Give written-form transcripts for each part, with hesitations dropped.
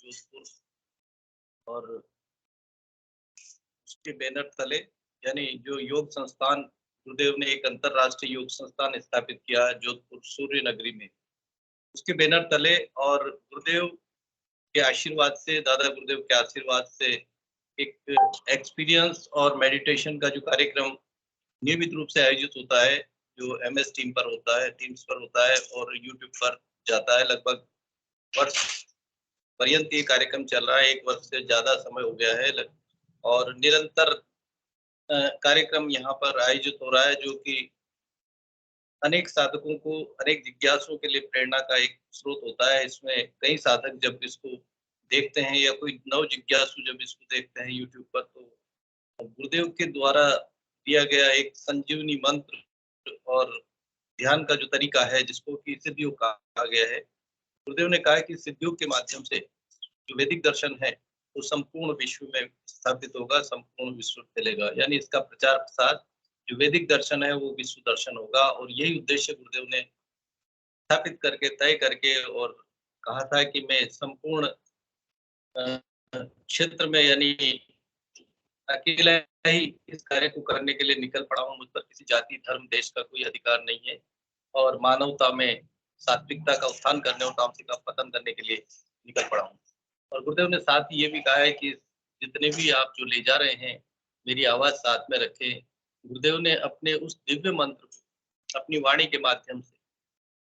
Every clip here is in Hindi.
जोधपुर और उसके बैनर तले, यानी जो योग संस्थान, गुरुदेव ने एक अंतरराष्ट्रीय योग संस्थान स्थापित किया जोधपुर सूर्य नगरी में, उसके बैनर तले और गुरुदेव के आशीर्वाद से, दादा गुरुदेव के आशीर्वाद से एक एक्सपीरियंस और मेडिटेशन का जो कार्यक्रम नियमित रूप से आयोजित होता है, जो MS टीम पर होता है, टीम्स पर होता है और YouTube पर जाता है। लगभग वर्ष पर्यंत ये कार्यक्रम चल रहा है, 1 वर्ष से ज्यादा समय हो गया है और निरंतर कार्यक्रम यहाँ पर आयोजित हो रहा है, जो कि अनेक साधकों को, अनेक जिज्ञासुओं के लिए प्रेरणा का एक स्रोत होता है। इसमें कई साधक जब इसको देखते हैं या कोई नव जिज्ञासु जब इसको देखते हैं YouTube पर, तो गुरुदेव के द्वारा दिया गया एक संजीवनी मंत्र और ध्यान का जो तरीका है, जिसको कि सिद्धियोग कहा गया है, गुरुदेव ने कहा है कि सिद्धियोग के माध्यम से जो वैदिक दर्शन है वो संपूर्ण विश्व में स्थापित होगा, संपूर्ण विश्व फैलेगा। यानी इसका प्रचार प्रसार, जो वैदिक दर्शन है वो विश्व दर्शन होगा। और यही उद्देश्य गुरुदेव ने स्थापित करके, तय करके और कहा था कि मैं संपूर्ण क्षेत्र में, यानी अकेला ही इस कार्य को करने के लिए निकल पड़ा हूँ। मुझ पर किसी जाति, धर्म, देश का कोई अधिकार नहीं है और मानवता में सात्विकता का उत्थान करने और तामसिक का पतन करने के लिए निकल पड़ा हूँ। और गुरुदेव ने साथ ही ये भी कहा है कि जितने भी आप जो ले जा रहे हैं, मेरी आवाज साथ में रखें। गुरुदेव ने अपने उस दिव्य मंत्र को अपनी वाणी के माध्यम से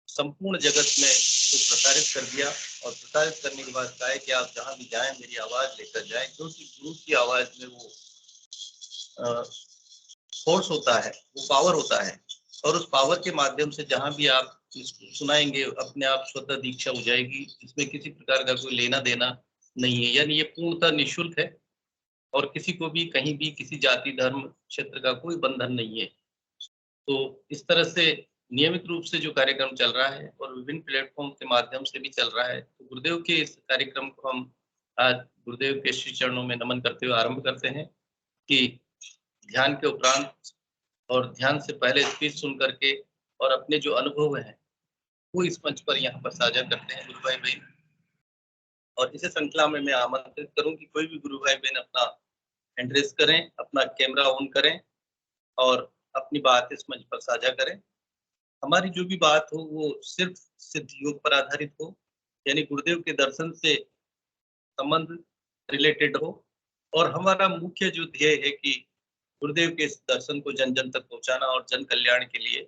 संपूर्ण जगत में तो प्रसारित कर दिया और प्रसारित करने के बाद कहा है कि आप जहां भी जाएं मेरी आवाज लेकर जाएं, क्योंकि गुरु की आवाज में वो फोर्स होता है, वो पावर होता है और उस पावर के माध्यम से जहां भी आप इसको सुनाएंगे अपने आप स्वतः दीक्षा हो जाएगी। इसमें किसी प्रकार का कोई लेना देना नहीं है, यानी ये पूर्णतः निःशुल्क है और किसी को भी कहीं भी किसी जाति, धर्म, क्षेत्र का कोई बंधन नहीं है। तो इस तरह से नियमित रूप से जो कार्यक्रम चल रहा है और विभिन्न प्लेटफॉर्म के माध्यम से भी चल रहा है, तो गुरुदेव के इस कार्यक्रम को हम आज गुरुदेव के श्री चरणों में नमन करते हुए आरंभ करते हैं कि ध्यान के उपरांत और ध्यान से पहले स्पीच सुन करके और अपने जो अनुभव हैं वो इस मंच पर यहाँ पर साझा करते हैं गुरु भाई बहन। और इसे श्रृंखला में मैं आमंत्रित करूं कि कोई भी गुरु भाई बहन अपना हैंड रेज करें, अपना कैमरा ऑन करें और अपनी बात इस मंच पर साझा करें। हमारी जो भी बात हो वो सिर्फ सिद्ध योग पर आधारित हो, यानी गुरुदेव के दर्शन से संबंध रिलेटेड हो और हमारा मुख्य जो ध्येय है कि गुरुदेव के इस दर्शन को जन जन तक पहुंचाना और जन कल्याण के लिए,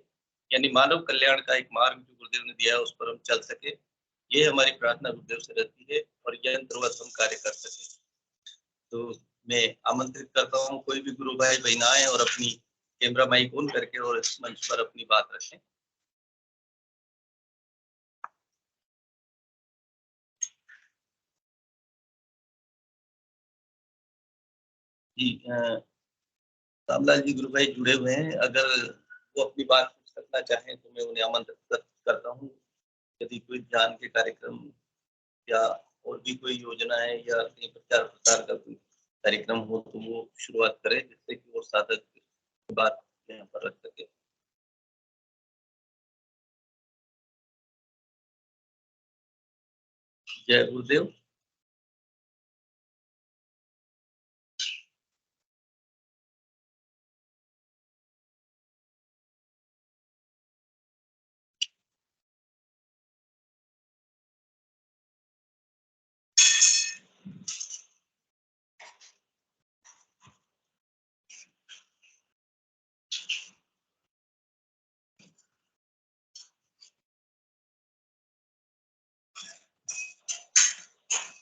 यानी मानव कल्याण का एक मार्ग जो गुरुदेव ने दिया है उस पर हम चल सके, ये हमारी प्रार्थना गुरुदेव से रहती है और यंत्रवत हम कार्य कर सके। तो मैं आमंत्रित करता हूँ कोई भी गुरु भाई बहन आए और अपनी कैमरा माइक ऑन करके और इस मंच पर अपनी बात रखें। जी, रामलाल जी गुरु भाई जुड़े हुए हैं, अगर वो अपनी बात करना चाहें तो मैं उन्हें आमंत्रित करता हूँ। यदि कोई ध्यान के कार्यक्रम या और भी कोई योजना है या कहीं प्रचार प्रसार का कोई कार्यक्रम हो तो वो शुरुआत करें, जिससे कि वो साधक बात यहाँ पर रख सके। जय गुरुदेव।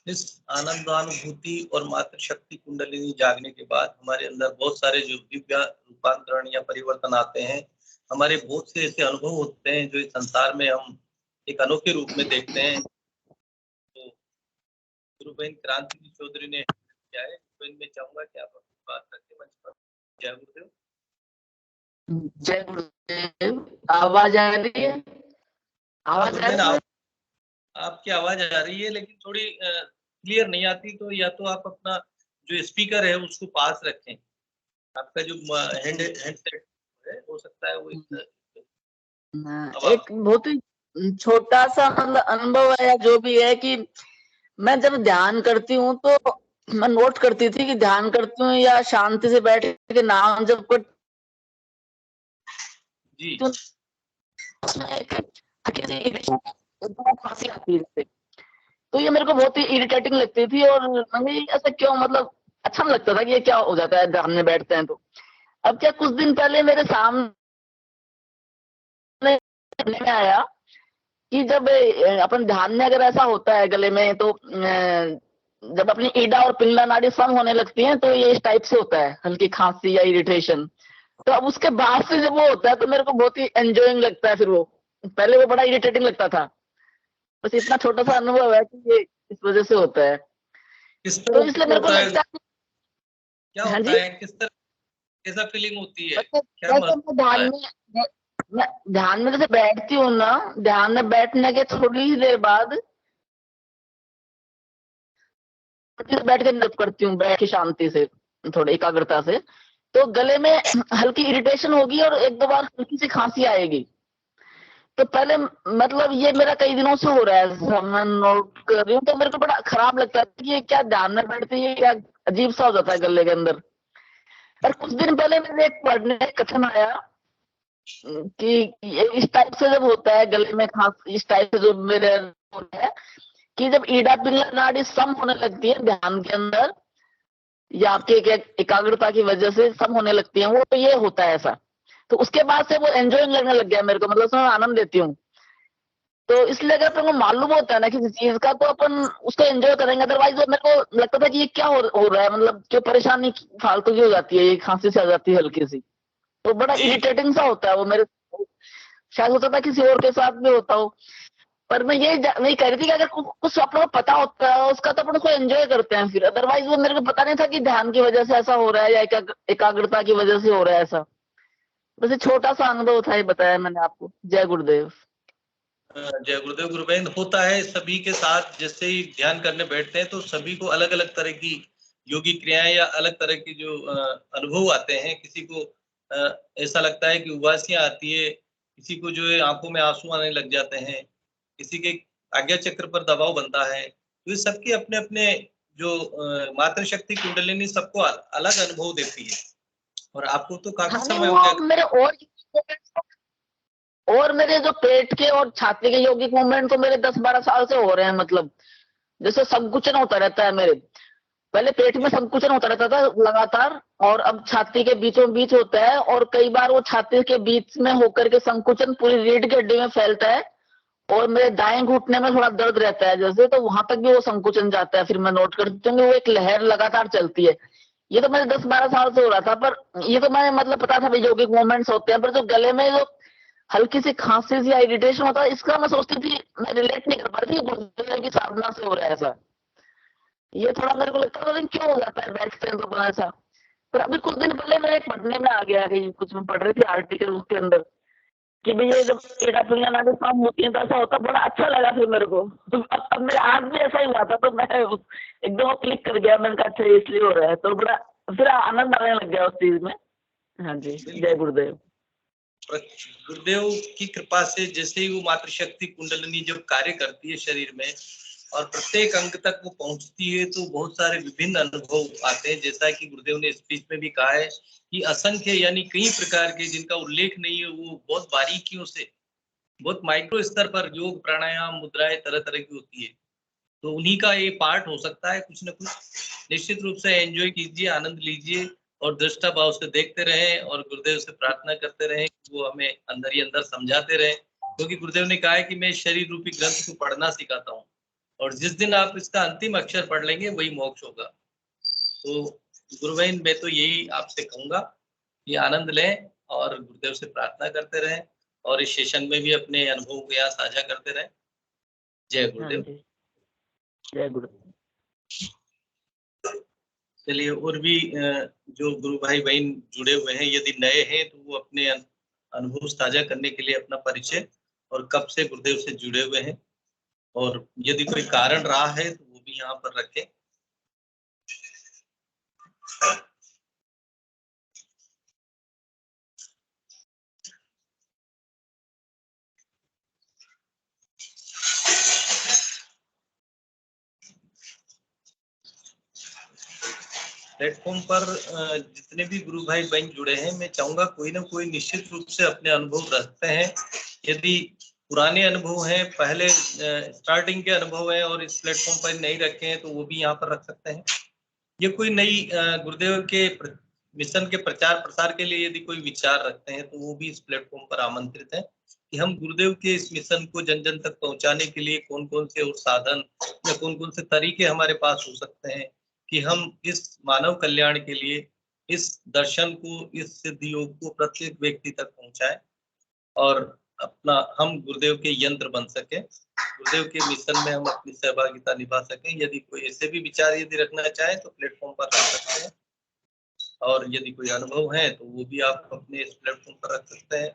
इस आनंदानुभूति और मातृशक्ति कुंडलिनी जागने के बाद हमारे अंदर बहुत सारे जो दिव्य रूपांतरण या परिवर्तन आते हैं। हमारे बहुत से ऐसे अनुभव होते हैं जो इस संसार में हम एक अनोखे रूप में देखते हैं। तो गुरु बहन क्रांति चौधरी ने किया है, तो इनमें चाहूंगा कि आप अपनी बात रखें मंच पर। जय गुरुदेव। जय गुरुदेव। आवाज आ रही है? आवाज आ रही है? आपकी आवाज आ रही है लेकिन थोड़ी क्लियर नहीं आती, तो या तो आप अपना जो स्पीकर है उसको पास रखें। आपका जो हैंडसेट है हो सकता है वो एक बहुत ही छोटा सा मतलब अनुभव है, जो भी है कि मैं जब ध्यान करती हूँ तो मैं नोट करती थी कि ध्यान करती हूँ या शांति से बैठ के नाम जब करती जी हूँ, उसमें एक हल्की सी एकदम खांसी आती है इससे। तो ये मेरे को बहुत ही इरिटेटिंग लगती थी और मैं ऐसा क्यों, मतलब अच्छा नहीं लगता था कि ये क्या हो जाता है ध्यान में बैठते हैं तो। अब क्या कुछ दिन पहले मेरे सामने में आया कि जब अपन ध्यान में अगर ऐसा होता है गले में तो जब अपनी ईडा और पिंगला नाड़ी सम होने लगती हैं तो ये इस टाइप से होता है, हल्की खांसी या इरिटेशन। तो अब उसके बाद से जब वो होता है तो मेरे को बहुत ही एंजॉयिंग लगता है फिर वो। पहले वो बड़ा इरिटेटिंग लगता था। बस इतना छोटा सा अनुभव है कि ये इस वजह से होता है। किस तो तरह इसलिए से मेरे को होता है, लगता है क्या हाँ होता जी, है, किस तरह, कैसा फीलिंग होती है, मतलब क्या जैसे महसूस मैं होता है? मैं ध्यान में जैसे बैठती हूँ ना, ध्यान में बैठने के थोड़ी ही देर बाद फिर बैठ के नृत्य करती हूँ, बैठ के शांति से, थोड़ी एकाग्रता से। तो गले में हल्की इरिटेशन होगी और एक दो बार हल्की सी खांसी आएगी। तो पहले मतलब ये मेरा कई दिनों से हो रहा है, ऐसा मैं नोट कर रही हूँ। तो मेरे को बड़ा खराब लगता है कि ये क्या ध्यान में बैठते ही क्या अजीब सा हो जाता है गले के अंदर। पर कुछ दिन पहले मेरे एक पढ़ने में कथन आया कि ये इस टाइप से जब होता है गले में खांस, इस टाइप से जो मेरे होता है कि जब ईडा पिंगला नाड़ी सम होने लगती है ध्यान के अंदर या आपके एकाग्रता की वजह से सम होने लगती है, वो तो ये होता है ऐसा। तो उसके बाद से वो एंजॉयिंग लगने लग गया मेरे को, मतलब उसमें आनंद लेती हूँ। तो इसलिए अगर अपन को मालूम होता है ना किसी चीज का तो अपन उसको एंजॉय करेंगे। अदरवाइज वो मेरे को लगता था कि ये क्या हो रहा है, मतलब क्यों परेशानी फालतू की हो जाती है, ये खांसी से आ जाती है हल्की सी। तो बड़ा जी इरिटेटिंग सा होता है वो मेरे, शायद होता था किसी और के साथ भी होता हो। पर मैं ये नहीं कह रही थी कि अगर कुछ अपने को पता होता है उसका तो अपन उसको एंजॉय करते हैं फिर। अदरवाइज वो मेरे को पता नहीं था कि ध्यान की वजह से ऐसा हो रहा है या एकाग्रता की वजह से हो रहा है ऐसा। बस ये छोटा सा अनुभव था, ये बताया मैंने आपको। जय गुरुदेव। जय गुरुदेव। गुरुवेंद्र, होता है सभी के साथ, जैसे ही ध्यान करने बैठते हैं तो सभी को अलग अलग तरह की योगी क्रियाएं या अलग तरह की जो अनुभव आते हैं। किसी को ऐसा लगता है कि उबासियां आती है, किसी को जो है आंखों में आंसू आने लग जाते हैं, किसी के आज्ञा चक्र पर दबाव बनता है। तो ये सबके अपने अपने जो मातृशक्ति कुंडलिनी सबको अलग अनुभव देती है। और आपको तो काफी हाँ नहीं, समय हो गया। वो मेरे और मेरे जो पेट के और छाती के यौगिक मूवमेंट तो मेरे 10-12 साल से हो रहे हैं। मतलब जैसे संकुचन होता रहता है मेरे, पहले पेट में संकुचन होता रहता था लगातार, और अब छाती के बीचों बीच होता है। और कई बार वो छाती के बीच में होकर के संकुचन पूरी रीढ़ की हड्डी में फैलता है और मेरे दाएं घुटने में थोड़ा दर्द रहता है जैसे, तो वहां तक भी वो संकुचन जाता है। फिर मैं नोट करती हूँ कि वो एक लहर लगातार चलती है। ये तो मेरे 10-12 साल से हो रहा था, पर ये तो मैं मतलब पता था भाई यौगिक मूवमेंट्स होते हैं। पर जो गले में जो हल्की सी खांसी या इरिटेशन होता है, इसका मैं सोचती थी, मैं रिलेट नहीं कर पा रही थी गुरुदेव की साधना से हो रहा है ऐसा। ये थोड़ा मेरे को लगता था लेकिन क्यों हो जाता है बैठते हैं तो ऐसा। पर अभी कुछ दिन पहले मेरे एक पढ़ने में आ गया कि कुछ मैं पढ़ रही थी आर्टिकल उसके अंदर कि भाई ये जब एड़ा पिंगला नाड़ी शाम होती है तो ऐसा होता है। बड़ा अच्छा लगा फिर मेरे को। तो अब मेरे आज भी ऐसा ही हुआ था तो मैं एकदम क्लिक कर गया। मैंने कहा अच्छा ये इसलिए हो रहा है, तो बड़ा फिर आनंद आने लग गया उस चीज में। हाँ जी, जय गुरुदेव। गुरुदेव की कृपा से जैसे ही वो मातृशक्ति कुंडलिनी जब कार्य करती है शरीर में और प्रत्येक अंग तक वो पहुंचती है तो बहुत सारे विभिन्न अनुभव आते हैं। जैसा कि गुरुदेव ने स्पीच में भी कहा है कि असंख्य यानी कई प्रकार के जिनका उल्लेख नहीं है, वो बहुत बारीकियों से, बहुत माइक्रो स्तर पर योग प्राणायाम मुद्राएं तरह तरह की होती है। तो उन्हीं का ये पार्ट हो सकता है कुछ ना कुछ। निश्चित रूप से एंजॉय कीजिए, आनंद लीजिए और दृष्टा भाव से देखते रहें और गुरुदेव से प्रार्थना करते रहें कि वो हमें अंदर ही अंदर समझाते रहें। क्योंकि गुरुदेव ने कहा है कि मैं शरीर रूपी ग्रंथ को पढ़ना सिखाता हूँ और जिस दिन आप इसका अंतिम अक्षर पढ़ लेंगे वही मोक्ष होगा। तो गुरुबहन, मैं तो यही आपसे कहूंगा कि आनंद लें और गुरुदेव से प्रार्थना करते रहें और इस सेशन में भी अपने अनुभव को यहाँ साझा करते रहें। जय हाँ गुरुदेव। जी, जय गुरुदेव। चलिए, और भी जो गुरु भाई बहन जुड़े हुए हैं, यदि नए हैं तो वो अपने अनुभव साझा करने के लिए अपना परिचय और कब से गुरुदेव से जुड़े हुए हैं और यदि कोई कारण रहा है तो वो भी यहाँ पर रखें। प्लेटफॉर्म पर जितने भी गुरु भाई बहन जुड़े हैं, मैं चाहूंगा कोई ना कोई निश्चित रूप से अपने अनुभव रखते हैं। यदि पुराने अनुभव हैं, पहले स्टार्टिंग के अनुभव हैं और इस प्लेटफॉर्म पर नहीं रखे हैं, तो वो भी यहाँ पर रख सकते हैं। ये कोई नई गुरुदेव के मिशन के प्रचार प्रसार के लिए यदि कोई विचार रखते हैं, तो वो भी इस प्लेटफॉर्म पर आमंत्रित है कि हम गुरुदेव के इस मिशन को जन जन तक पहुंचाने के लिए कौन कौन से और साधन या कौन कौन से तरीके हमारे पास हो सकते हैं कि हम इस मानव कल्याण के लिए इस दर्शन को, इस सिद्ध योग को प्रत्येक व्यक्ति तक पहुंचाएं और अपना हम गुरुदेव के यंत्र बन सके, गुरुदेव के मिशन में हम अपनी सहभागिता निभा सकें। यदि कोई ऐसे भी विचार यदि रखना चाहे तो प्लेटफॉर्म पर रख सकते हैं, और यदि कोई अनुभव है तो वो भी आप अपने इस प्लेटफॉर्म पर रख सकते हैं।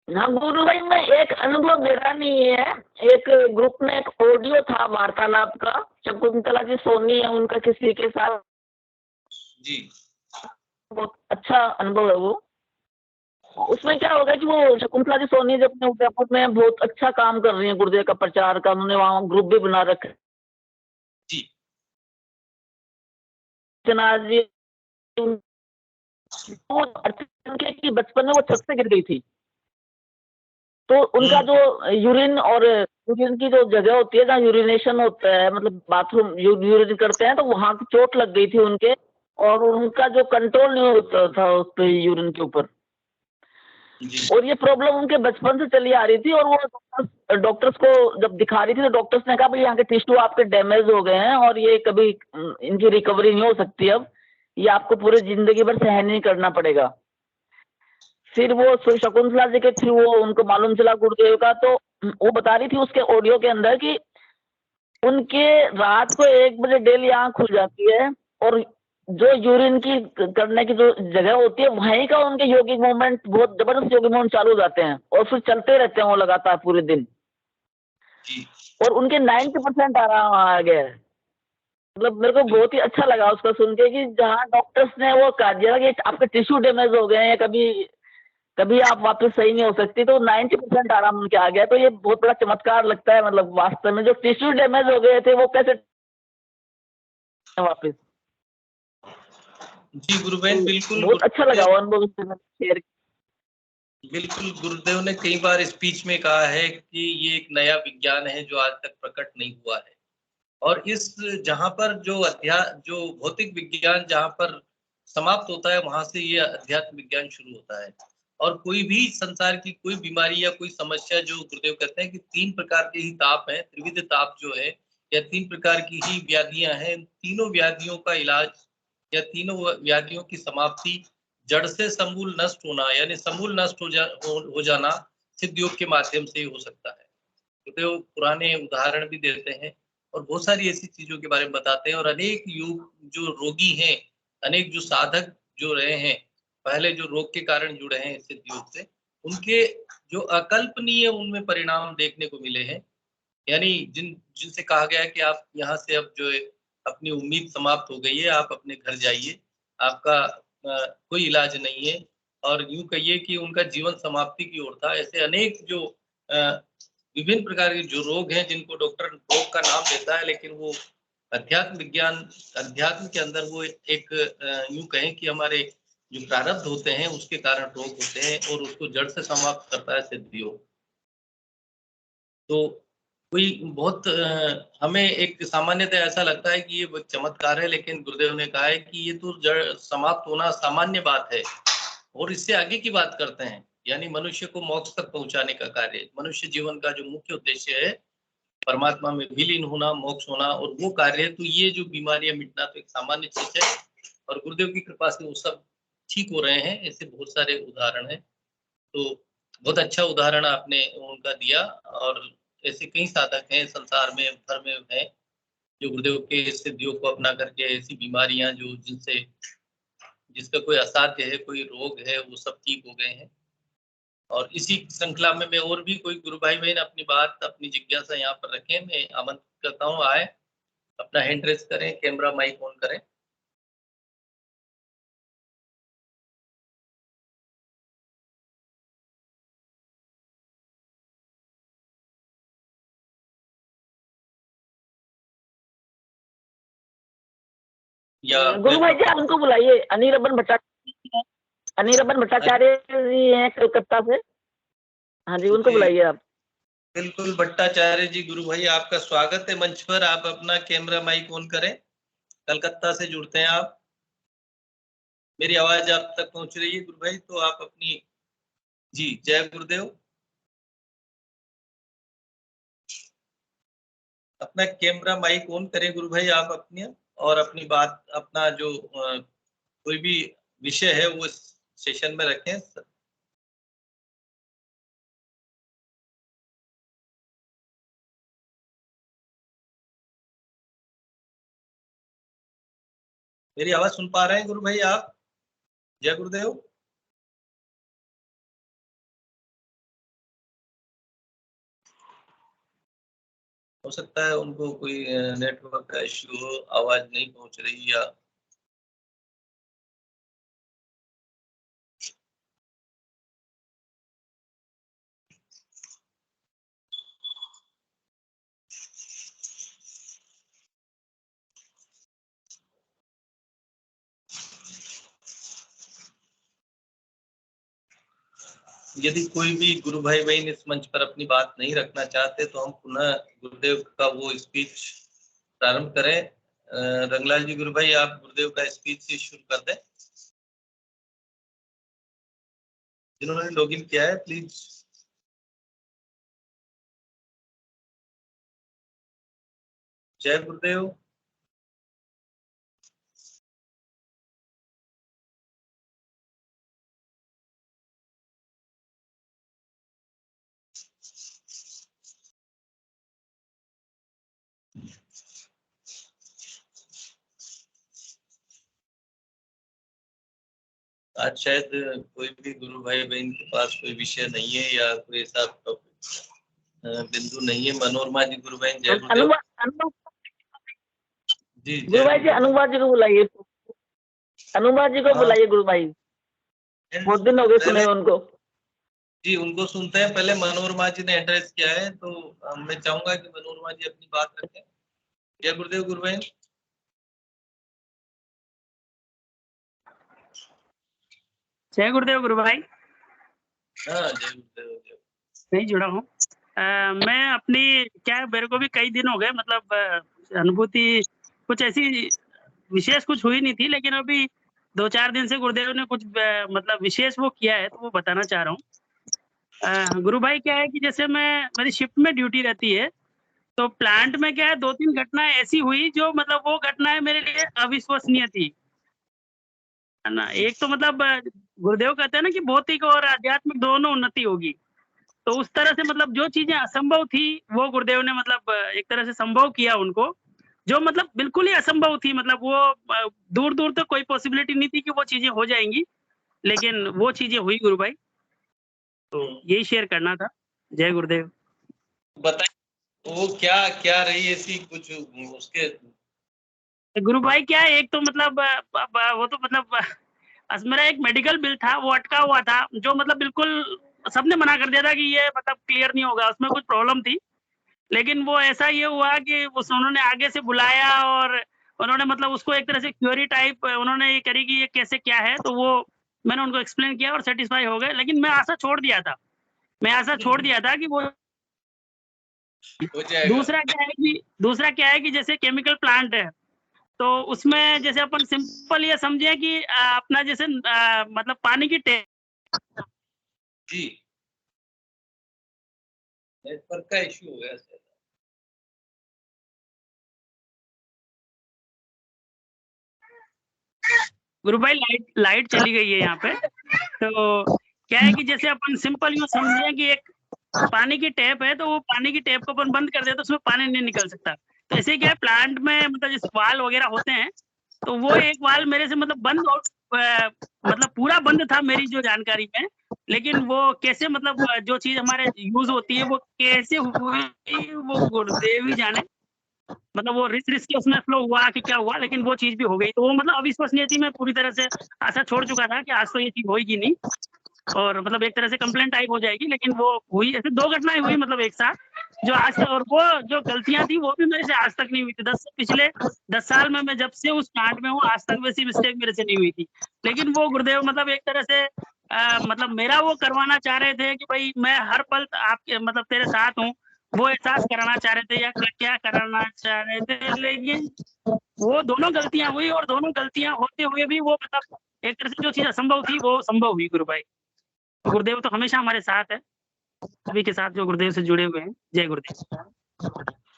हाँ गुरु भाई, मैं एक अनुभव मेरा नहीं है, एक ग्रुप में एक ऑडियो था वार्तालाप का, शकुंतला जी सोनी है उनका किसी के साथ, जी बहुत अच्छा अनुभव है वो। उसमें क्या होगा कि वो शकुंतला जी सोनी जो अपने उदयपुर में बहुत अच्छा काम कर रही है गुरुदेव का प्रचार का, उन्होंने वहाँ ग्रुप भी बना रखा जी जी। वो उनके कि बचपन में वो छत से गिर गई थी, तो उनका जो यूरिन और यूरिन की जो जगह होती है जहाँ यूरिनेशन होता है, मतलब बाथरूम यूरिन करते हैं, तो वहां की चोट लग गई थी उनके, और उनका जो कंट्रोल नहीं होता था उस पे यूरिन के ऊपर, जी और ये प्रॉब्लम उनके बचपन से चली आ रही थी। और वो डॉक्टर्स को जब दिखा रही थी तो डॉक्टर्स ने कहा भाई यहाँ के टिश्यू आपके डैमेज हो गए हैं और ये कभी इनकी रिकवरी नहीं हो सकती, अब ये आपको पूरी जिंदगी भर सहन नहीं करना पड़ेगा। फिर वो शकुंतला जी के थ्रू वो उनको मालूम चला गुरुदेव का, तो वो बता रही थी उसके ऑडियो के अंदर कि उनके रात को 1 बजे डेली आंख खुल जाती है, और जो यूरिन की करने की जो जगह होती है वहीं का उनके योगिक मूवमेंट, बहुत जबरदस्त योगिक मूवमेंट चालू हो जाते हैं और फिर चलते रहते हैं वो लगातार पूरे दिन, जी और उनके 90% आराम आ गया है। मतलब मेरे को बहुत ही अच्छा लगा उसका सुन के कि जहाँ डॉक्टर्स ने वो कहा दिया कि आपके टिश्यू डैमेज हो गए हैं, कभी कभी आप वापस सही नहीं हो सकती, तो 90% आराम उनके आ गया। तो ये बहुत बड़ा चमत्कार लगता है, मतलब वास्तव में जो टिश्यू डैमेज हो गए थे वो कैसे वापस। जी गुरु बहन, बिल्कुल बहुत अच्छा लगा गुरुदेव, वो अनुभव शेयर। बिल्कुल गुरुदेव ने कई बार स्पीच में कहा है कि ये एक नया विज्ञान है जो आज तक प्रकट नहीं हुआ है, और इस जहाँ पर जो भौतिक विज्ञान जहाँ पर समाप्त होता है, वहां से ये अध्यात्म विज्ञान शुरू होता है। और कोई भी संसार की कोई बीमारी या कोई समस्या, जो गुरुदेव कहते हैं कि 3 प्रकार के ही ताप हैं, त्रिविध ताप जो है, या 3 प्रकार की ही व्याधियां हैं, तीनों व्याधियों का इलाज या तीनों व्याधियों की समाप्ति, जड़ से समूल नष्ट होना, यानी समूल नष्ट हो जाना सिद्ध योग के माध्यम से ही हो सकता है। तो पुराने उदाहरण भी देते हैं और बहुत सारी ऐसी चीजों के बारे में बताते हैं, और अनेक योग जो रोगी हैं, अनेक जो साधक जो रहे हैं, पहले जो रोग के कारण जुड़े हैं सिद्ध योग से, उनके जो अकल्पनीय उनमें परिणाम देखने को मिले हैं। यानी जिनसे कहा गया है कि आप यहाँ से अब जो है अपनी उम्मीद समाप्त हो गई है, आप अपने घर जाइए, आपका कोई इलाज नहीं है, और यूं कहिए कि उनका जीवन समाप्ति की ओर था। ऐसे अनेक जो विभिन्न प्रकार के जो रोग हैं, जिनको डॉक्टर रोग का नाम देता है, लेकिन वो अध्यात्म के अंदर वो एक यूं कहें कि हमारे जो प्रारब्ध होते हैं उसके कारण रोग होते हैं, और उसको जड़ से समाप्त करता है सिद्ध योग। तो कोई बहुत हमें एक सामान्यतः ऐसा लगता है कि ये वो चमत्कार है, लेकिन गुरुदेव ने कहा है कि ये तो जड़ समाप्त होना सामान्य बात है, और इससे आगे की बात करते हैं, यानी मनुष्य को मोक्ष तक पहुंचाने का कार्य, मनुष्य जीवन का जो मुख्य उद्देश्य है परमात्मा में विलीन होना, मोक्ष होना, और वो कार्य है। तो ये जो बीमारियां मिटना तो एक सामान्य चीज है, और गुरुदेव की कृपा से वो सब ठीक हो रहे हैं। ऐसे बहुत सारे उदाहरण हैं। तो बहुत अच्छा उदाहरण आपने उनका दिया, और ऐसे कई साधक हैं संसार में, भर में हैं, जो गुरुदेव के सिद्ध योग को अपना करके ऐसी बीमारियां जो जिनसे जिसका कोई असाध्य है, कोई रोग है, वो सब ठीक हो गए हैं। और इसी श्रृंखला में मैं और भी कोई गुरु भाई बहन अपनी बात, अपनी जिज्ञासा यहाँ पर रखें, मैं आमंत्रित करता हूँ, आए, अपना हैंड रेस करें, कैमरा माइक ऑन करें। या गुरु भाई जी उनको बुलाइए, अनिरबन भट्टाचार्य जी हैं कलकत्ता से। हाँ जी, उनको बुलाइए आप। बिल्कुल भट्टाचार्य जी, गुरु भाई आपका स्वागत है मंच पर। आप अपना कैमरा माइक ऑन करें। कलकत्ता से जुड़ते हैं आप। मेरी आवाज आप तक पहुंच रही है गुरु भाई? तो आप अपनी जी, जय गुरुदेव। अपना कैमरा माइक ऑन करें गुरु भाई आप अपने, और अपनी बात, अपना जो कोई भी विषय है वो इस सेशन में रखें। मेरी आवाज सुन पा रहे हैं गुरु भाई आप? जय गुरुदेव। हो सकता है उनको कोई नेटवर्क का इश्यू हो, आवाज नहीं पहुंच रही या यदि कोई भी गुरु भाई बहन इस मंच पर अपनी बात नहीं रखना चाहते तो हम पुनः गुरुदेव का वो स्पीच प्रारंभ करें। रंगलाल जी गुरु भाई, आप गुरुदेव का स्पीच से शुरू कर दें। जिन्होंने लॉगिन किया है प्लीज। जय गुरुदेव। आज शायद कोई भी गुरु भाई बहन के पास कोई विषय नहीं है या कोई ऐसा बिंदु नहीं है। मनोरमा जी गुरु बहन, जय गुरुदेव। जी गुरु भाई जी, अनुवा जी को बुलाइए, अनुवा जी को बुलाइए गुरु भाई, बहुत दिन हो गए सुने उनको। जी, उनको सुनते हैं। पहले मनोरमा जी ने एड्रेस किया है, तो मैं चाहूंगा कि मनोरमा जी अपनी बात रखें। जय गुरुदेव गुरु बहन। जय गुरुदेव गुरु भाई। हाँ, जय गुरुदेव। नहीं जुड़ा हूँ। मैं अपनी क्या, मेरे को भी कई दिन हो गए, मतलब अनुभूति कुछ ऐसी विशेष कुछ हुई नहीं थी, लेकिन अभी 2-4 दिन से गुरुदेव ने कुछ मतलब विशेष वो किया है, तो वो बताना चाह रहा हूँ। गुरु भाई क्या है कि जैसे मेरी शिफ्ट में ड्यूटी रहती है, तो प्लांट में क्या है 2-3 घटनाएं ऐसी हुई जो मतलब वो घटनाएं मेरे लिए अविश्वसनीय थी, है ना। एक तो मतलब गुरुदेव कहते हैं ना कि भौतिक और आध्यात्मिक दोनों उन्नति होगी, तो उस तरह से मतलब जो चीजें असंभव थी वो गुरुदेव ने मतलब एक तरह से संभव किया उनको, जो मतलब बिल्कुल ही असंभव थी, मतलब वो दूर दूर तक कोई पॉसिबिलिटी नहीं थी कि वो चीजें हो जाएंगी, लेकिन वो चीजें हुई गुरु भाई। तो यही शेयर करना था। जय गुरुदेव। बताइए वो क्या क्या रही ऐसी कुछ उसके? गुरु भाई क्या है, एक तो मतलब वो तो मतलब मेरा एक मेडिकल बिल था, वो अटका हुआ था, जो मतलब बिल्कुल सबने मना कर दिया था कि ये मतलब क्लियर नहीं होगा, उसमें कुछ प्रॉब्लम थी। लेकिन वो ऐसा ये हुआ कि उन्होंने आगे से बुलाया और उन्होंने मतलब उसको एक तरह से क्वेरी टाइप उन्होंने ये करी कि ये कैसे क्या है, तो वो मैंने उनको एक्सप्लेन किया और सेटिस्फाई हो गए। लेकिन मैं आशा छोड़ दिया था कि वो दूसरा क्या है कि जैसे केमिकल प्लांट है, तो उसमें जैसे अपन सिंपल ये समझे कि अपना जैसे मतलब पानी की टैंक। जी, नेटवर्क का इश्यू हो गया सर। गुरु भाई लाइट चली गई है यहाँ पे। तो क्या है कि जैसे अपन सिंपल यूँ समझे कि एक पानी की टैप है, तो वो पानी की टैप को अपन बंद कर दे तो उसमें पानी नहीं निकल सकता। तो ऐसे क्या है प्लांट में मतलब जैसे वाल वगैरह होते हैं, तो वो एक वाल मेरे से मतलब बंद और मतलब पूरा बंद था मेरी जो जानकारी में, लेकिन वो कैसे मतलब जो चीज हमारे यूज होती है वो कैसे हुई वो गुरुदेव ही जाने। मतलब वो रिस के उसमें फ्लो हुआ कि क्या हुआ, लेकिन वो चीज भी हो गई। तो वो मतलब अविश्वसनीय थी। मैं पूरी तरह से आशा छोड़ चुका था कि आज तो ये चीज होगी नहीं, और मतलब एक तरह से कंप्लेंट टाइप हो जाएगी, लेकिन वो हुई। ऐसे 2 घटनाएं हुई मतलब एक साथ, जो आज तक, और वो जो गलतियां थी वो भी मेरे से आज तक नहीं हुई थी। पिछले 10 साल में मैं जब से उस कांड में हूँ, आज तक वैसी मिस्टेक मेरे से नहीं हुई थी। लेकिन वो गुरुदेव मतलब एक तरह से मतलब मेरा वो करवाना चाह रहे थे कि भाई मैं हर पल आपके मतलब तेरे साथ हूँ, वो एहसास कराना चाह रहे थे या क्या कराना चाह रहे थे। लेकिन वो दोनों गलतियां हुई, और दोनों गलतियां होते हुए भी वो मतलब एक तरह से जो चीज असंभव थी वो संभव हुई गुरु भाई। तो गुरुदेव तो हमेशा हमारे साथ है, सभी के साथ जो गुरुदेव से जुड़े हुए हैं। जय गुरुदेव।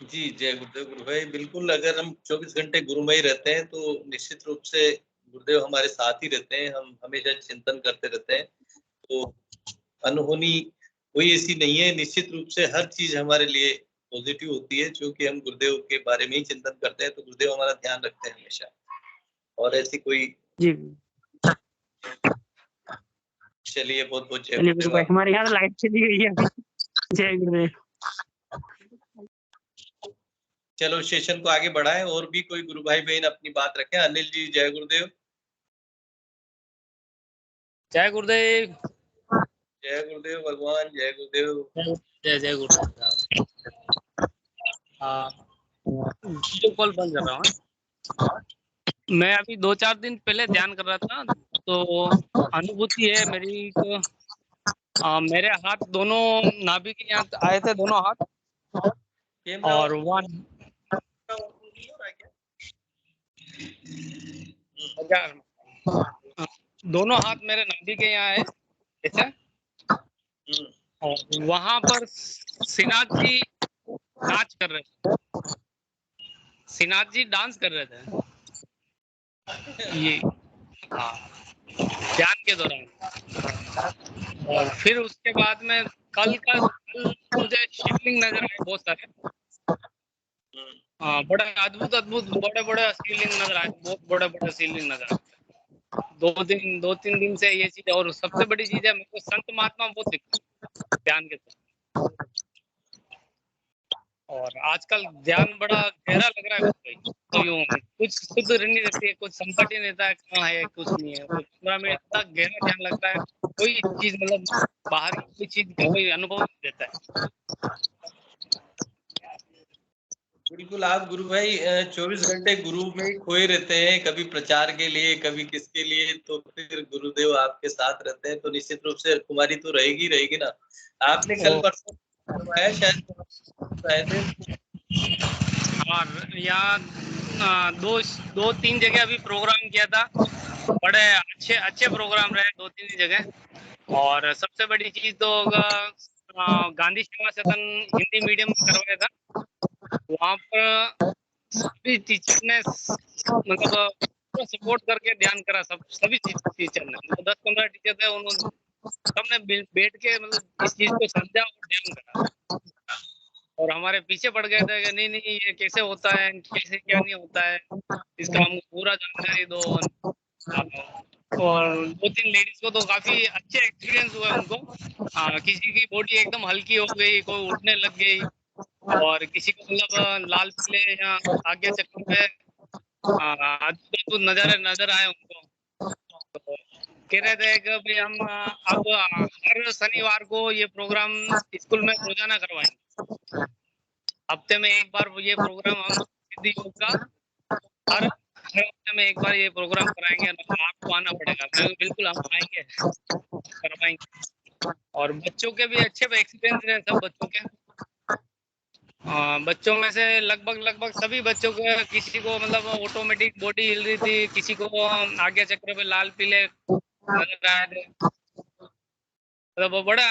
जी, जय गुरुदेव। गुरु भाई बिल्कुल, अगर हम 24 घंटे गुरुमय रहते हैं तो निश्चित रूप से गुरुदेव हमारे साथ ही रहते हैं, हम हमेशा चिंतन करते रहते हैं। तो अनहोनी कोई ऐसी नहीं है, निश्चित रूप से हर चीज हमारे लिए पॉजिटिव होती है, क्योंकि हम गुरुदेव के बारे में ही चिंतन करते हैं, तो गुरुदेव हमारा ध्यान रखते हैं हमेशा। और ऐसी कोई जी चलिए, बहुत बहुत जय चलिए गुरु भाई, गुरुदेव। हमारे यहाँ लाइट चली गई है अभी। जय गुरुदेव। चलो सेशन को आगे बढ़ाएं, और भी कोई गुरु भाई बहन अपनी बात रखें। अनिल जी, जय गुरुदेव। जय गुरुदेव। जय गुरुदेव भगवान, जय गुरुदेव। जय जय गुरुदेव। वीडियो कॉल बंद कर रहा हूँ। मैं अभी 2-4 दिन पहले ध्यान कर रहा था, तो अनुभूति है मेरी तो मेरे हाथ दोनों नाभि के यहाँ आए थे, दोनों हाथ, और वहाँ दोनों हाथ मेरे नाभि के यहाँ आए ऐसे, और वहां पर श्रीनाथ जी नाच कर रहे थे, श्रीनाथ जी डांस कर रहे थे ये, हाँ, ध्यान के दौरान। और फिर उसके बाद में कल मुझे शिवलिंग नजर आए बहुत सारे, बड़े अद्भुत बड़े बड़े शिवलिंग नजर आए, बहुत बड़े बड़े शिवलिंग नजर आए। 2-3 दिन से ये चीज। और सबसे बड़ी चीज है, मेरे को संत महात्मा बहुत दिखते ध्यान के तरफ, और आजकल ध्यान बड़ा गहरा लग रहा है भाई। तो यूं कुछ शुद्ध नहीं रहती है, कुछ संकट ही रहता है, कहाँ है कुछ नहीं है। तो 15 मिनट इतना गहरा ध्यान लगता है, कोई चीज मतलब बाहर की कोई चीज का कोई अनुभव नहीं देता है। बिल्कुल, आप गुरु भाई 24 घंटे गुरु में खोए रहते हैं, कभी प्रचार के लिए, कभी किसके लिए, तो फिर गुरुदेव आपके साथ रहते हैं, तो निश्चित रूप से कुमारी तो रहेगी ना। आपने कल परसों करवाया शायद, और यहाँ 2-3 जगह अभी प्रोग्राम किया था, बड़े अच्छे प्रोग्राम रहे 2-3 जगह। और सबसे बड़ी चीज तो गांधी सेवा सदन हिंदी मीडियम में करवाया था। वहाँ पर सभी टीचर ने मतलब सपोर्ट करके ध्यान करा, सभी टीचर ने, मतलब 10-15 टीचर थे, उन्होंने सबने बैठ के मतलब इस चीज को समझा और ध्यान करा। और हमारे पीछे पड़ गए थे कि नहीं ये कैसे होता है, कैसे क्या नहीं होता है, इसका हमको पूरा जानकारी दो। और 2-3 लेडीज को तो काफी अच्छे एक्सपीरियंस हुआ उनको। किसी की बॉडी एकदम हल्की हो गई, कोई उठने लग गई, और किसी को मतलब लाल पीले या आगे चक्कर पे अद्भुत नजारे नजर आए उनको। तो कह रहे थे कि भाई हम अब हर शनिवार को ये प्रोग्राम स्कूल में रोजाना करवाएंगे, हफ्ते में एक बार ये प्रोग्राम हम सिद्धि योग का हर हफ्ते में एक बार ये प्रोग्राम कराएंगे। आपको आना पड़ेगा। मैं बिल्कुल हम आएंगे, करवाएंगे। और बच्चों के भी अच्छे एक्सपीरियंस रहे, सब बच्चों के। बच्चों में से लगभग सभी बच्चों को, किसी को मतलब ऑटोमेटिक बॉडी हिल रही थी, किसी को आगे चक्र पे लाल पीले नजर आए थे। मतलब वो बड़ा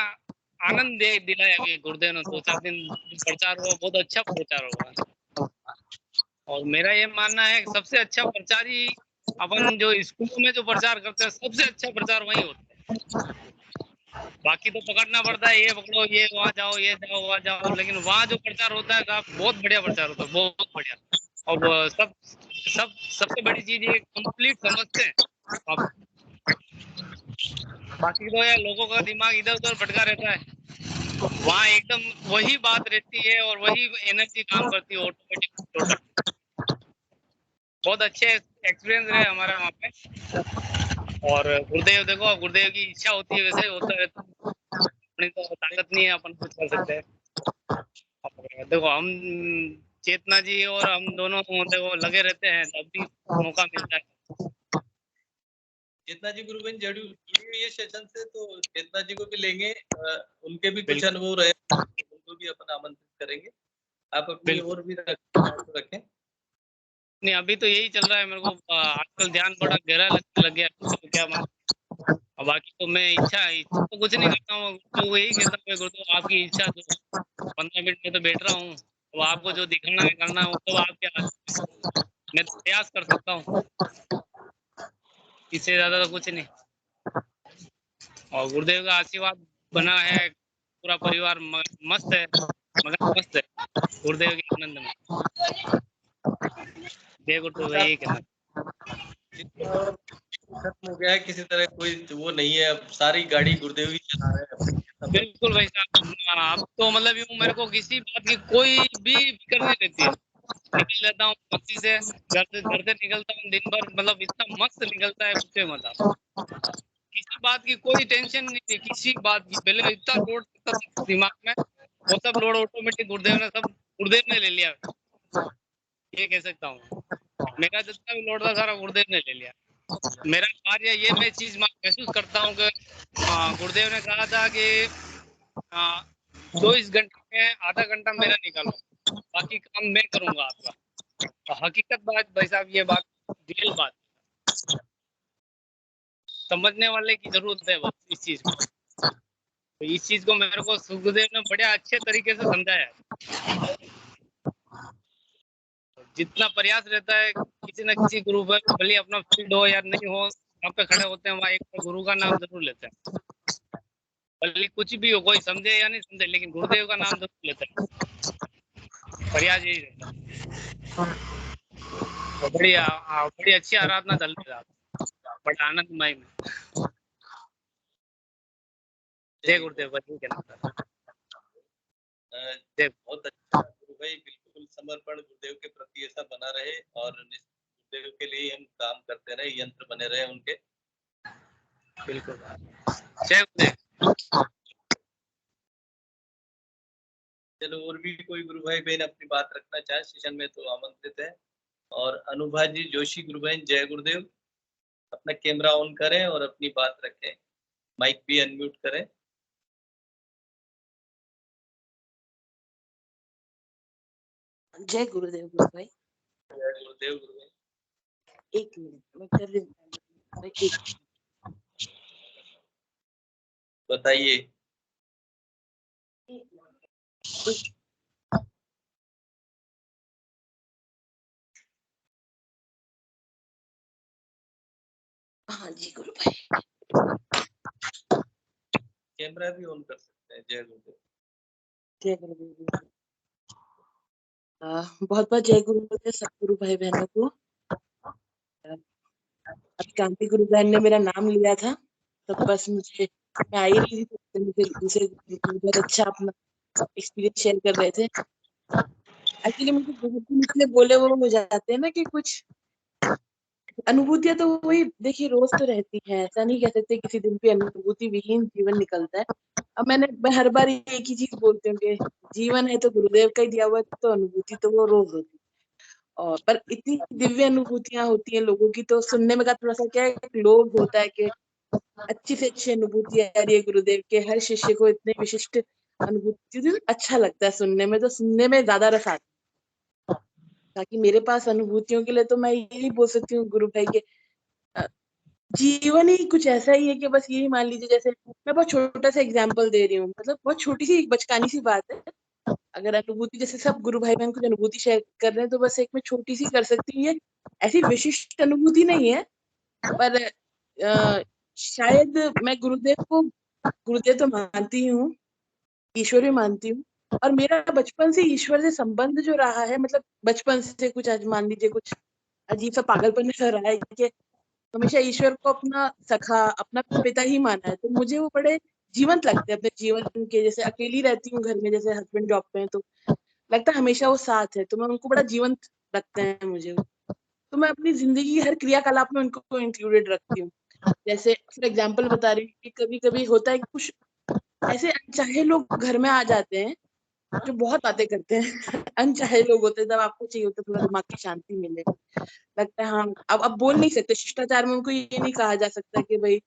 आनंद दिलाया अभी गुरुदेव ने। 2-4 दिन प्रचार हुआ, बहुत अच्छा प्रचार हुआ। और मेरा ये मानना है कि सबसे अच्छा प्रचार ही अपन जो स्कूलों में जो प्रचार करते हैं, सबसे अच्छा प्रचार वही होता है। बाकी तो पकड़ना पड़ता है, ये पकड़ो, ये वहाँ जाओ, ये जाओ, वहाँ जाओ, लेकिन वहाँ जो प्रचार होता है साहब, बहुत बढ़िया प्रचार होता है, बहुत बढ़िया। और सबसे बड़ी चीज ये कंप्लीट समझते हैं आप। बाकी तो यार लोगों का दिमाग इधर उधर भटका रहता है, वहाँ एकदम वही बात रहती है और वही एनर्जी काम करती है ऑटोमेटिक टोटल। बहुत अच्छे एक्सपीरियंस रहे हमारे वहाँ पे। और गुरुदेव देखो, गुरुदेव की इच्छा होती है वैसे ही होता है, अपनी तो ताकत नहीं है अपन कुछ कर सकते हैं। पकड़ेगा। देखो हम चेतना जी और हम दोनों देखो लगे रहते हैं, जब भी मौका मिलता है। चेतना जी गुरुबेन जुड़ी हुई है सेशन से, तो चेतना जी को भी लेंगे, उनके भी कुछ बिल्कुल। अनुभव रहे, उनको भी अपन आमंत्रित करेंगे। आप अपनी बिल्कुल। और भी रखें। नहीं अभी तो यही चल रहा है, मेरे को आजकल ध्यान बड़ा गहरा लगने लग गया, तो क्या अब बाकी तो मैं इच्छा तो कुछ नहीं करता हूँ, तो वो यही कहता हूँ गुरुदेव आपकी इच्छा, तो 15 मिनट में तो बैठ रहा हूँ, तो आपको जो दिखाना है करना है वो सब आपके हाथ में है। मैं तो प्रयास कर सकता हूँ, इससे ज्यादा तो कुछ नहीं। और गुरुदेव का आशीर्वाद बना है, पूरा परिवार मस्त है, मगन मस्त है गुरुदेव के आनंद में। जय गुरुदेव, यही कहना। खत्म हो गया है, किसी तरह कोई वो नहीं है, अब सारी गाड़ी गुरुदेव ही चला रहे हैं। बिल्कुल भाई साहब, अब तो मतलब यूं मेरे को किसी बात की कोई भी फिक्र नहीं रहती है। निकल जाता हूँ मस्ती से, घर से निकलता हूँ, दिन भर मतलब इतना मस्त निकलता है, पूछे मत आप। किसी बात की कोई टेंशन नहीं थी, किसी बात की। पहले इतना लोड था दिमाग में, वो सब लोड ऑटोमेटिक गुरुदेव ने ले लिया, ये कह सकता हूँ। मेरा जितना भी लोड था सारा गुरुदेव ने ले लिया। मेरा कार्य ये मैं चीज महसूस करता हूँ कि गुरुदेव ने कहा था कि 24 घंटे में आधा घंटा मेरा निकालो, बाकी काम मैं करूंगा आपका। तो हकीकत बात भाई साहब, ये बात रियल बात, समझने वाले की जरूरत है बस इस चीज को। तो इस चीज को मेरे को सुखदेव ने बड़े अच्छे तरीके से समझाया। जितना प्रयास रहता है किसी न किसी गुरु पर, भले अपना फील्ड हो या नहीं हो, वहाँ पे खड़े होते हैं, वहाँ एक गुरु का नाम जरूर लेते हैं। भले कुछ भी हो, कोई समझे या नहीं समझे, लेकिन गुरुदेव का नाम जरूर लेते हैं। प्रयास यही रहता है। तो बड़ी अच्छी आराधना चल रही है, बड़ा आनंदमय में। जय गुरुदेव, वही कहना था। बहुत अच्छा गुरु भाई, बिल्कुल समर्पण गुरुदेव के प्रति ऐसा बना रहे, और गुरुदेव के लिए हम काम करते रहे, यंत्र बने रहे उनके। बिल्कुल। जय गुरुदेव। चलो, और भी कोई गुरु भाई बहन अपनी बात रखना चाहे सेशन में तो आमंत्रित है। और अनुभा जी जोशी गुरु बहन, जय गुरुदेव। अपना कैमरा ऑन करें और अपनी बात रखें, माइक भी अनम्यूट करें। जय गुरुदेव गुरु भाई। जय गुरुदेव गुरु भाई। एक मिनट मैं कर रही हूँ। एक बताइए। हाँ जी गुरु भाई, कैमरा भी ऑन कर सकते हैं। जय गुरुदेव। जय गुरुदेव। बहुत बहुत जय गुरुदेव सब गुरु भाई बहनों को। अभी कांति गुरु बहन ने मेरा नाम लिया था, तो बस मुझे, मैं आई रही थी तो मुझे दूसरे बहुत अच्छा अपना एक्सपीरियंस शेयर कर रहे थे। एक्चुअली मुझे बहुत दिन इसलिए बोले वो हो जाते हैं ना कि कुछ अनुभूतियां तो वही देखिए रोज तो रहती है, ऐसा नहीं कह सकते किसी दिन पे अनुभूति विहीन जीवन निकलता है। अब मैं हर बार एक ही चीज बोलती हूँ कि जीवन है तो गुरुदेव का ही दिया हुआ, तो अनुभूति तो वो रोज होती है। और पर इतनी दिव्य अनुभूतियां होती हैं लोगों की, तो सुनने में का थोड़ा सा क्या है, लोभ होता है कि अच्छी से अच्छी अनुभूति आ रही है गुरुदेव के, हर शिष्य को इतने विशिष्ट अनुभूति, अच्छा लगता है सुनने में, तो सुनने में ज्यादा रस आता है। ताकि मेरे पास अनुभूतियों के लिए तो मैं यही बोल सकती हूँ गुरु भाई के, जीवन ही कुछ ऐसा ही है कि बस यही मान लीजिए, जैसे मैं बहुत छोटा सा एग्जांपल दे रही हूँ, मतलब बहुत छोटी सी बचकानी सी बात है। अगर अनुभूति, जैसे सब गुरु भाई बहन कुछ अनुभूति शेयर कर रहे हैं, तो बस एक मैं छोटी सी कर सकती हूँ। ये ऐसी विशिष्ट अनुभूति नहीं है, पर शायद मैं गुरुदेव तो मानती हूँ, ईश्वर भी मानती हूँ, और मेरा बचपन से ईश्वर से संबंध जो रहा है, मतलब बचपन से कुछ, आज मान लीजिए कुछ अजीब सा पागलपन ऐसा रहा है कि हमेशा ईश्वर को अपना सखा, अपना पिता ही माना है, तो मुझे वो बड़े जीवंत लगते हैं अपने जीवन के। जैसे अकेली रहती हूँ घर में, जैसे हस्बैंड जॉब पे है, तो लगता है हमेशा वो साथ है, तो मैं उनको बड़ा जीवंत लगते हैं मुझे। तो मैं अपनी जिंदगी की हर क्रियाकलाप में उनको इंक्लूडेड रखती हूँ। जैसे फॉर एग्जाम्पल बता रही हूँ कि कभी कभी होता है कि कुछ ऐसे अनचाहे लोग घर में आ जाते हैं, जो बहुत बातें करते हैं अनचाहे लोग होते हैं, जब आपको चाहिए होता है थोड़ा दिमाग की शांति मिले, लगता है हाँ अब बोल नहीं सकते शिष्टाचार में, उनको ये नहीं कहा जा सकता कि भाई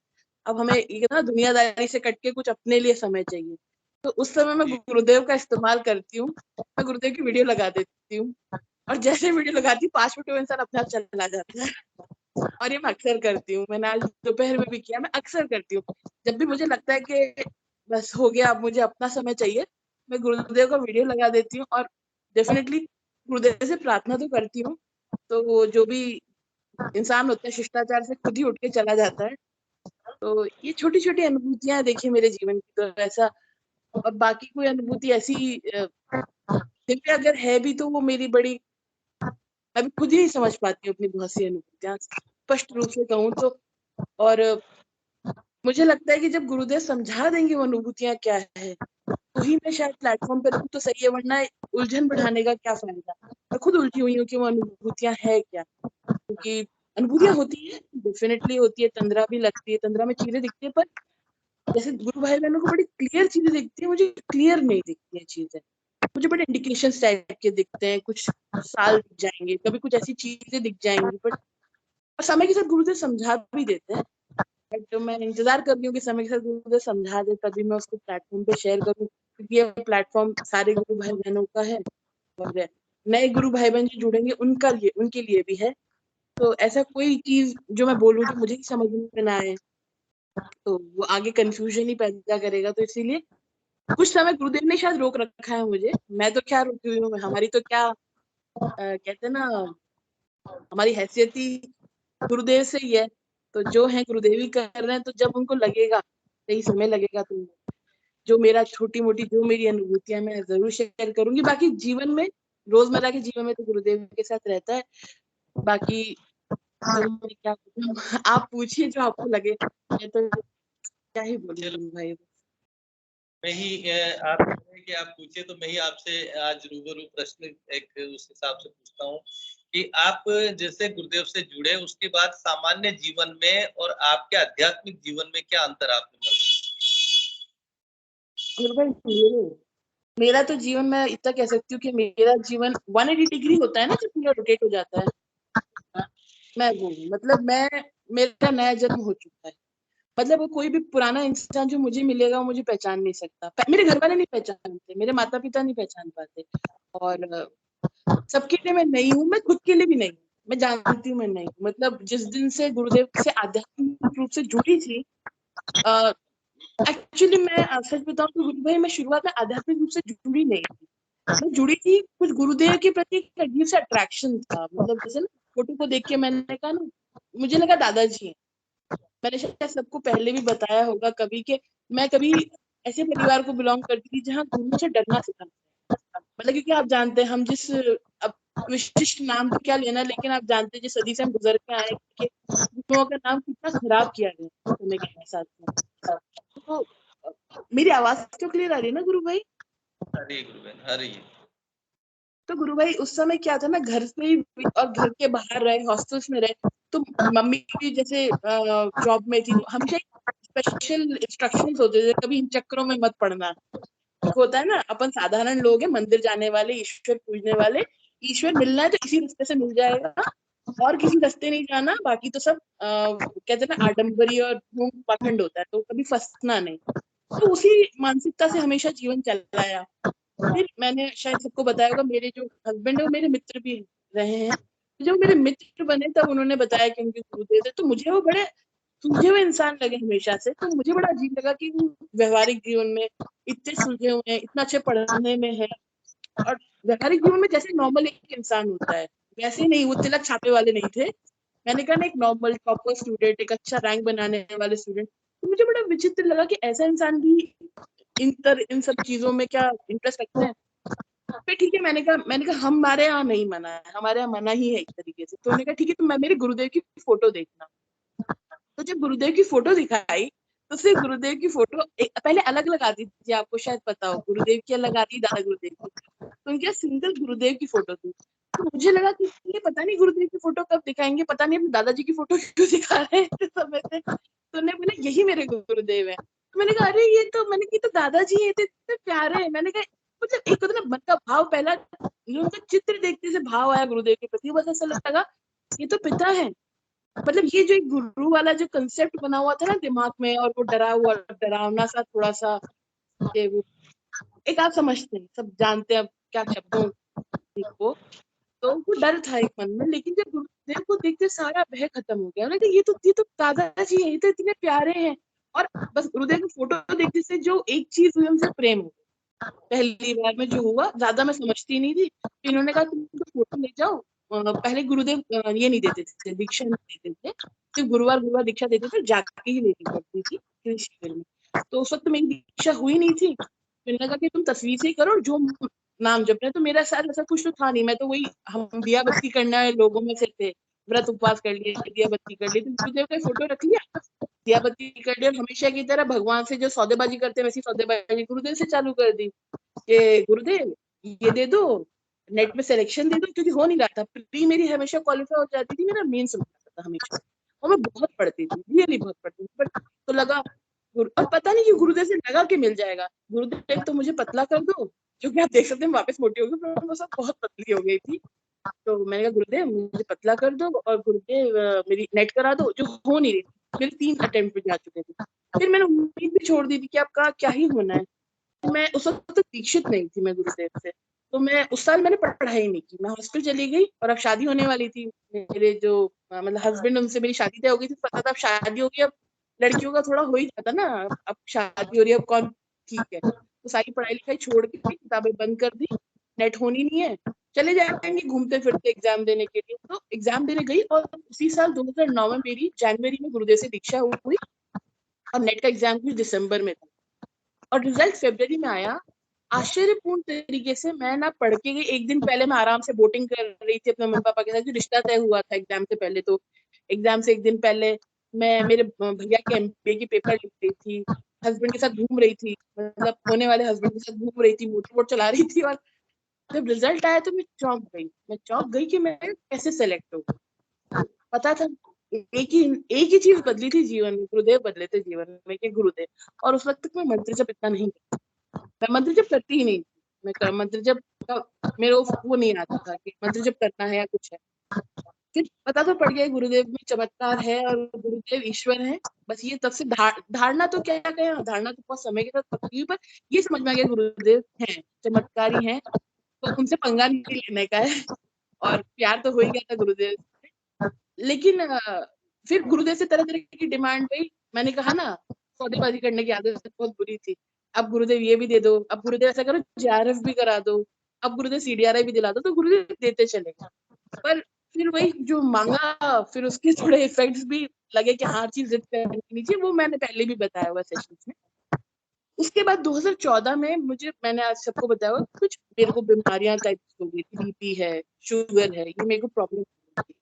अब हमें ये ना दुनियादारी से कट के कुछ अपने लिए समय चाहिए। तो उस समय मैं गुरुदेव का इस्तेमाल करती हूँ, मैं गुरुदेव की वीडियो लगा देती हूँ, और जैसे वीडियो लगाती हूँ 5 मिनट में इंसान अपने आप चला जाता है। और ये मैं अक्सर करती हूँ, मैंने आज दोपहर में भी किया, मैं अक्सर करती हूँ। जब भी मुझे लगता है कि बस हो गया, अब मुझे अपना समय चाहिए, मैं गुरुदेव का वीडियो लगा देती हूँ, और डेफिनेटली गुरुदेव से प्रार्थना तो करती हूँ। तो वो जो भी इंसान होता है शिष्टाचार से खुद ही उठ के चला जाता है। तो ये छोटी छोटी अनुभूतियां देखिए मेरे जीवन की, तो ऐसा और बाकी कोई अनुभूति ऐसी दिव्य अगर है भी तो वो मेरी बड़ी, मैं भी खुद ही नहीं समझ पाती हूँ अपनी बहुत सी अनुभूतियां, स्पष्ट रूप से कहूँ तो। और मुझे लगता है कि जब गुरुदेव समझा देंगे वो अनुभूतियां क्या है, तो ही मैं शायद प्लेटफॉर्म पे रहूं तो सही है, वरना उलझन बढ़ाने का क्या फायदा। मैं खुद उलझी हुई हूँ कि वो अनुभूतियां है क्या, क्योंकि अनुभूतियां होती है, डेफिनेटली होती है, तंद्रा भी लगती है, तंद्रा में चीजें दिखती है, पर जैसे गुरु भाई बहनों को बड़ी क्लियर चीजें दिखती है, मुझे क्लियर नहीं दिखती है चीजें, मुझे बड़े इंडिकेशन टाइप के दिखते हैं, कुछ साल दिख जाएंगे, कभी कुछ ऐसी चीजें दिख जाएंगी, बट समय के साथ गुरुदेव समझा भी देते हैं। बट मैं इंतजार कर रही हूँ कि समय के साथ गुरुदेव समझा दे, तभी मैं उसको प्लेटफॉर्म पे शेयर करूँ, क्योंकि ये प्लेटफॉर्म सारे गुरु भाई बहनों का है, और नए गुरु भाई बहन जो जुड़ेंगे उनके लिए भी है। तो ऐसा कोई चीज जो मैं बोलूँ जो मुझे ही समझ में ना आए, तो वो आगे कंफ्यूजन ही पैदा करेगा। तो इसीलिए कुछ समय गुरुदेव ने शायद रोक रखा है मुझे, मैं तो क्या रुकी हुई हूँ, हमारी तो क्या कहते हैं ना, हमारी हैसियत ही गुरुदेव से ही है। तो जो है गुरुदेव ही कर रहे हैं, तो जब उनको लगेगा, सही समय लगेगा, तो जो मेरा छोटी मोटी जो मेरी अनुभूतियां मैं जरूर शेयर करूंगी। बाकी जीवन में, रोजमर्रा के जीवन में तो गुरुदेव के साथ रहता है। बाकी तो मैं क्या बोलूं, आप पूछिए जो आपको लगे, मैं तो क्या ही बोलूं गुरु भाई। मैं ही आप कह रहे हैं कि आप पूछे, तो मैं ही आपसे आज रूबरू प्रश्न एक उस हिसाब से पूछता हूँ कि आप जैसे गुरुदेव से जुड़े, उसके बाद सामान्य जीवन में और आपके आध्यात्मिक जीवन में क्या अंतर आपने महसूस गुरु भाई मेरा तो जीवन, मैं इतना कह सकती हूँ कि मेरा जीवन 180 डिग्री होता है ना, जब पूरा रोटेट हो जाता है, मैं वो हूँ। मतलब मेरा नया जन्म हो चुका है। मतलब वो कोई भी पुराना इंसान जो मुझे मिलेगा वो मुझे पहचान नहीं सकता, मेरे घर वाले नहीं पहचानते, मेरे माता पिता नहीं पहचान पाते, और सबके लिए मैं नहीं हूँ, मैं खुद के लिए भी नहीं हूँ, मैं जानती हूँ मैं नहीं हूँ। मतलब जिस दिन से गुरुदेव से आध्यात्मिक रूप से जुड़ी थी, एक्चुअली मैं सच बताऊं तो गुरु भाई, मैं शुरुआत में आध्यात्मिक रूप से जुड़ी नहीं थी, मैं जुड़ी थी कुछ गुरुदेव के प्रति एक अजीब सा अट्रैक्शन था। मतलब जैसे ना फोटो को देख के मैंने कहा ना, मुझे लगा दादाजी हैं। मैंने शायद सबको पहले भी बताया होगा कभी कि मैं कभी ऐसे परिवार को बिलोंग करती थी जहाँ गुरुओं से डरना सिखाते हैं। मतलब क्योंकि आप जानते हैं हम जिस, अब विशिष्ट नाम तो क्या लेना, लेकिन आप जानते हैं जिस सदी से हम गुजर के आए कि गुरुओं का नाम कितना खराब किया गया समय के साथ में। तो मेरी आवाज तो क्लियर आ रही है ना गुरु भाई? अरे गुरु बहन, अरे तो गुरु भाई उस समय क्या था, मैं घर से ही और घर के बाहर रहे, हॉस्टल्स में रहे, तो मम्मी भी जैसे जॉब में थी, तो हमेशा स्पेशल इंस्ट्रक्शंस होते थे, कभी इन चक्करों में मत पड़ना। होता है ना, अपन साधारण लोग हैं, मंदिर जाने वाले, ईश्वर पूजने वाले, ईश्वर मिलना है तो इसी रास्ते से मिल जाएगा, और किसी रास्ते नहीं जाना, बाकी तो सब कहते हैं ना आडम्बरी और ढोंग पाखंड होता है, तो कभी फंसना नहीं। तो उसी मानसिकता से हमेशा जीवन चला आया। फिर मैंने शायद सबको बताया होगा, मेरे जो हस्बैंड है वो मेरे मित्र भी रहे हैं, जब मेरे मित्र बने तब उन्होंने बताया कि उनके गुरुदेव थे, तो मुझे वो बड़े सुलझे हुए इंसान लगे हमेशा से। तो मुझे बड़ा अजीब लगा कि वो व्यवहारिक जीवन में इतने सुलझे हुए हैं, इतना अच्छे पढ़ने में है, और व्यवहारिक जीवन में जैसे नॉर्मल एक इंसान होता है वैसे नहीं, वो तिलक छापे वाले नहीं थे। मैंने कहा ना, एक नॉर्मल टॉपर स्टूडेंट, एक अच्छा रैंक बनाने वाले स्टूडेंट। तो मुझे बड़ा विचित्र लगा कि ऐसा इंसान भी इन सब चीजों में क्या इंटरेस्ट रखते हैं। फिर ठीक है, मैंने कहा हमारे यहाँ नहीं मना है, हमारे यहाँ मना ही है एक तरीके से। तो उन्होंने कहा ठीक है, तो मैं मेरे गुरुदेव की फोटो देखना। तो जब गुरुदेव की फोटो दिखाई, तो सिर्फ गुरुदेव की फोटो पहले अलग अलग आती थी, आपको शायद पता हो, गुरुदेव की अलग आती, दादा गुरुदेव की, तो उनके सिंगल गुरुदेव की फोटो थी। तो मुझे लगा कि ये पता नहीं गुरुदेव की फोटो कब दिखाएंगे, पता नहीं अपने दादाजी की फोटो क्यों दिखा रहे हैं इस समय से। तो उन्होंने बोला यही मेरे गुरुदेव है। तो मैंने कहा अरे ये तो, मैंने कहा तो दादाजी ये तो इतने प्यारे हैं। मैंने कहा मतलब एक होता है ना मन का भाव, पहला उनका चित्र देखने से भाव आया गुरुदेव के प्रति, बस ऐसा लगा ये तो पिता है। मतलब ये जो एक गुरु वाला जो कंसेप्ट बना हुआ था ना दिमाग में, और वो डरा हुआ डरावना सा थोड़ा सा, ये वो एक आप समझते हैं, सब जानते हैं अब क्या शब्दों को, तो वो डर था एक मन में। लेकिन जब गुरुदेव को देखते सारा भय खत्म हो गया। ये तो दादाजी है, ये तो इतने प्यारे हैं। और बस गुरुदेव की फोटो देखने से जो एक चीज हुई, हमसे प्रेम हो गया। पहली बार में जो हुआ, ज्यादा मैं समझती नहीं थी, तो इन्होंने कहा तुम तो फोटो ले जाओ। पहले गुरुदेव ये नहीं देते थे, दीक्षा नहीं देते थे, सिर्फ गुरुवार गुरुवार दीक्षा देते थे, जाके ही लेनी पड़ती थी शिविर में। तो उस वक्त मेरी दीक्षा हुई नहीं थी, तो इन्होंने कहा कि तुम तस्वीर से ही करो, जो नाम जपना है। तो मेरा साथ ऐसा कुछ तो था नहीं, मैं तो वही, हम दिया बत्ती करना है लोगों में से थे, व्रत उपवास कर लिए, दिया बत्ती कर ली, तो गुरुदेव का फोटो रख लिया, दिया बत्ती कर लिया। हमेशा की तरह भगवान से जो सौदेबाजी करते हैं वैसी सौदेबाजी गुरुदेव से चालू कर दी कि गुरुदेव ये दे दो, नेट में सिलेक्शन दे दो, क्योंकि हो नहीं रहा था। प्री मेरी हमेशा क्वालिफाई हो जाती थी, मेरा मेंस हो जाता था हमेशा, और मैं बहुत पढ़ती थी, रियली बहुत पढ़ती थी। बट तो लगा और पता नहीं कि गुरुदेव से लगा कि मिल जाएगा, गुरुदेव तो मुझे पतला कर दो, क्योंकि आप देख सकते हैं वापस मोटी हो गई, मैं बहुत पतली हो गई थी। तो मैंने कहा गुरुदेव मुझे पतला कर दो, और गुरुदेव मेरी नेट करा दो, जो हो नहीं रही थी। मेरे 3 अटेम्प्ट पे जा चुके थे। फिर मैंने उम्मीद भी छोड़ दी थी कि आपका क्या ही होना है। मैं उस वक्त दीक्षित नहीं थी मैं गुरुदेव से, तो मैं उस साल मैंने पढ़ाई नहीं की, मैं हॉस्टल चली गई। और अब शादी होने वाली थी, मेरे जो मतलब हस्बैंड, उनसे मेरी शादी तय हो गई थी। पता था अब शादी होगी, अब लड़कियों का थोड़ा हो ही जाता ना, अब शादी हो रही है, अब कौन ठीक है। तो सारी पढ़ाई लिखाई छोड़ के किताबें बंद कर दी, नेट होनी नहीं है, चले जाएंगे घूमते फिरते एग्जाम देने के लिए। तो एग्जाम देने गई, और उसी साल 2009 में मेरी जनवरी में गुरुदेव से दीक्षा हुई, और नेट का एग्जाम कुछ दिसंबर में था, और रिजल्ट फरवरी में आया। आश्चर्यपूर्ण तरीके से मैं ना पढ़ के गई, एक दिन पहले मैं आराम से बोटिंग कर रही थी अपने मम्मी पापा के साथ, जो रिश्ता तय हुआ था एग्जाम से पहले। तो एग्जाम से एक दिन पहले मैं मेरे भैया के एमबीए की पेपर लिख रही थी, हस्बैंड के साथ घूम रही थी, मतलब होने वाले हस्बैंड के साथ घूम रही थी, मोटर बोट चला रही थी। और जब रिजल्ट आया तो मैं चौंक गई कि मैं कैसे सेलेक्ट हूँ। पता था एक ही चीज बदली थी जीवन में, गुरुदेव बदले थे जीवन में, कि गुरुदेव। और उस वक्त तक मैं मंत्र जप इतना नहीं, मैं मंत्र जप करती ही नहीं थी। मैं मंत्र जप का मेरे वो नहीं आता था कि मंत्र जप करना है या कुछ है। फिर पता तो पड़ गया गुरुदेव में चमत्कार है, और गुरुदेव ईश्वर है। बस ये तब से धारणा तो क्या कहें, धारणा तो बहुत समय के साथ पकड़ी हुई, पर ये समझ में आ गया गुरुदेव हैं, चमत्कारी हैं, तो उनसे पंगा नहीं लेने का है। और प्यार तो हो ही गया था गुरुदेव से। लेकिन फिर गुरुदेव से तरह तरह की डिमांड हुई। मैंने कहा ना, सौदेबाजी करने की आदत बहुत बुरी थी। अब गुरुदेव ये भी दे दो, अब गुरुदेव ऐसा करो जेआरएफ भी करा दो, अब गुरुदेव सीडीआरआई भी दिला दो, तो गुरुदेव देते चले गए। पर फिर वही जो मांगा, फिर उसके थोड़े इफेक्ट्स भी लगे कि हर चीज जिद करनी चाहिए, वो मैंने पहले भी बताया हुआ सेशन में। उसके बाद 2014 में मैंने आज सबको बताया हुआ, कुछ मेरे को बीमारियां टाइप हो गई थी, बीपी है, शुगर है, ये मेरे को प्रॉब्लम थी।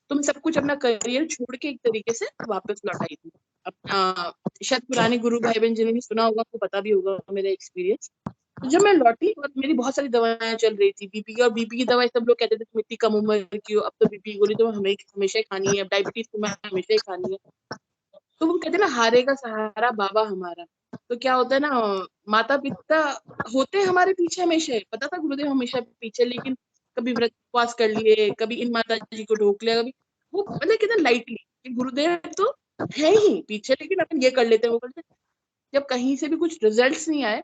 तो मैं सब कुछ अपना करियर छोड़ के एक तरीके से वापस लौट आई थी अपना। शायद पुराने गुरु भाई बहन जिन्होंने सुना होगा तो पता भी होगा मेरा एक्सपीरियंस। तो जब मैं लौटी, और मेरी बहुत सारी दवाएं चल रही थी बीपी की, और बीपी की दवाई सब लोग कहते थे तुम इतनी कम उम्र की हो, अब तो बीपी की गोली तो हमेशा ही खानी है, डायबिटीज तुम्हें हमेशा ही खानी है। तो वो कहते हैं ना, हारे का सहारा बाबा हमारा। तो क्या होता है ना, माता पिता होते हैं हमारे पीछे हमेशा, पता था गुरुदेव हमेशा पीछे, लेकिन कभी व्रत उपवास कर लिए, कभी इन माता जी को ढोक लिया, कभी वो मतलब कितना लाइटली, गुरुदेव तो है ही पीछे, लेकिन अपन ये कर लेते हैं वो कर लेते। जब कहीं से भी कुछ रिजल्ट्स नहीं आए,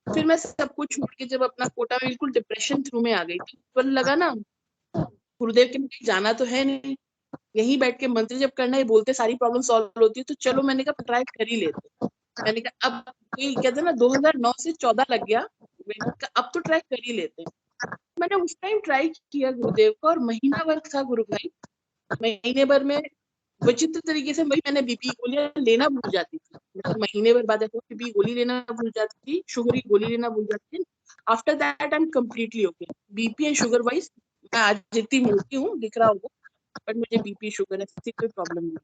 फिर मैं सब कुछ छोड़ के जब अपना कोटा में बिल्कुल डिप्रेशन थ्रू में आ गई थी, तो लगा ना गुरुदेव के जाना तो है नहीं, यहीं बैठ के मंत्र जब करना है, बोलते सारी प्रॉब्लम सॉल्व होती है, तो चलो मैंने कहा ट्राई कर ही लेते। मैंने कहा अब कोई कहते ना 2009 से 14 लग गया, मैंने कहा अब तो ट्राई कर ही लेते। मैंने उस टाइम ट्राई किया गुरुदेव को, और महीना भर था गुरु भाई, महीने भर में विचित्र तरीके से मैंने बीपी गोलियां लेना भूल जाती थी। मतलब महीने भर बाद बीपी गोली लेना भूल जाती थी, शुगर की गोली लेना भूल जाती थी। After that I am completely okay, BP and sugar wise मैं आज जितनी मोटी हूँ दिख रहा होगा, बट मुझे बीपी शुगर ऐसी कोई प्रॉब्लम नहीं।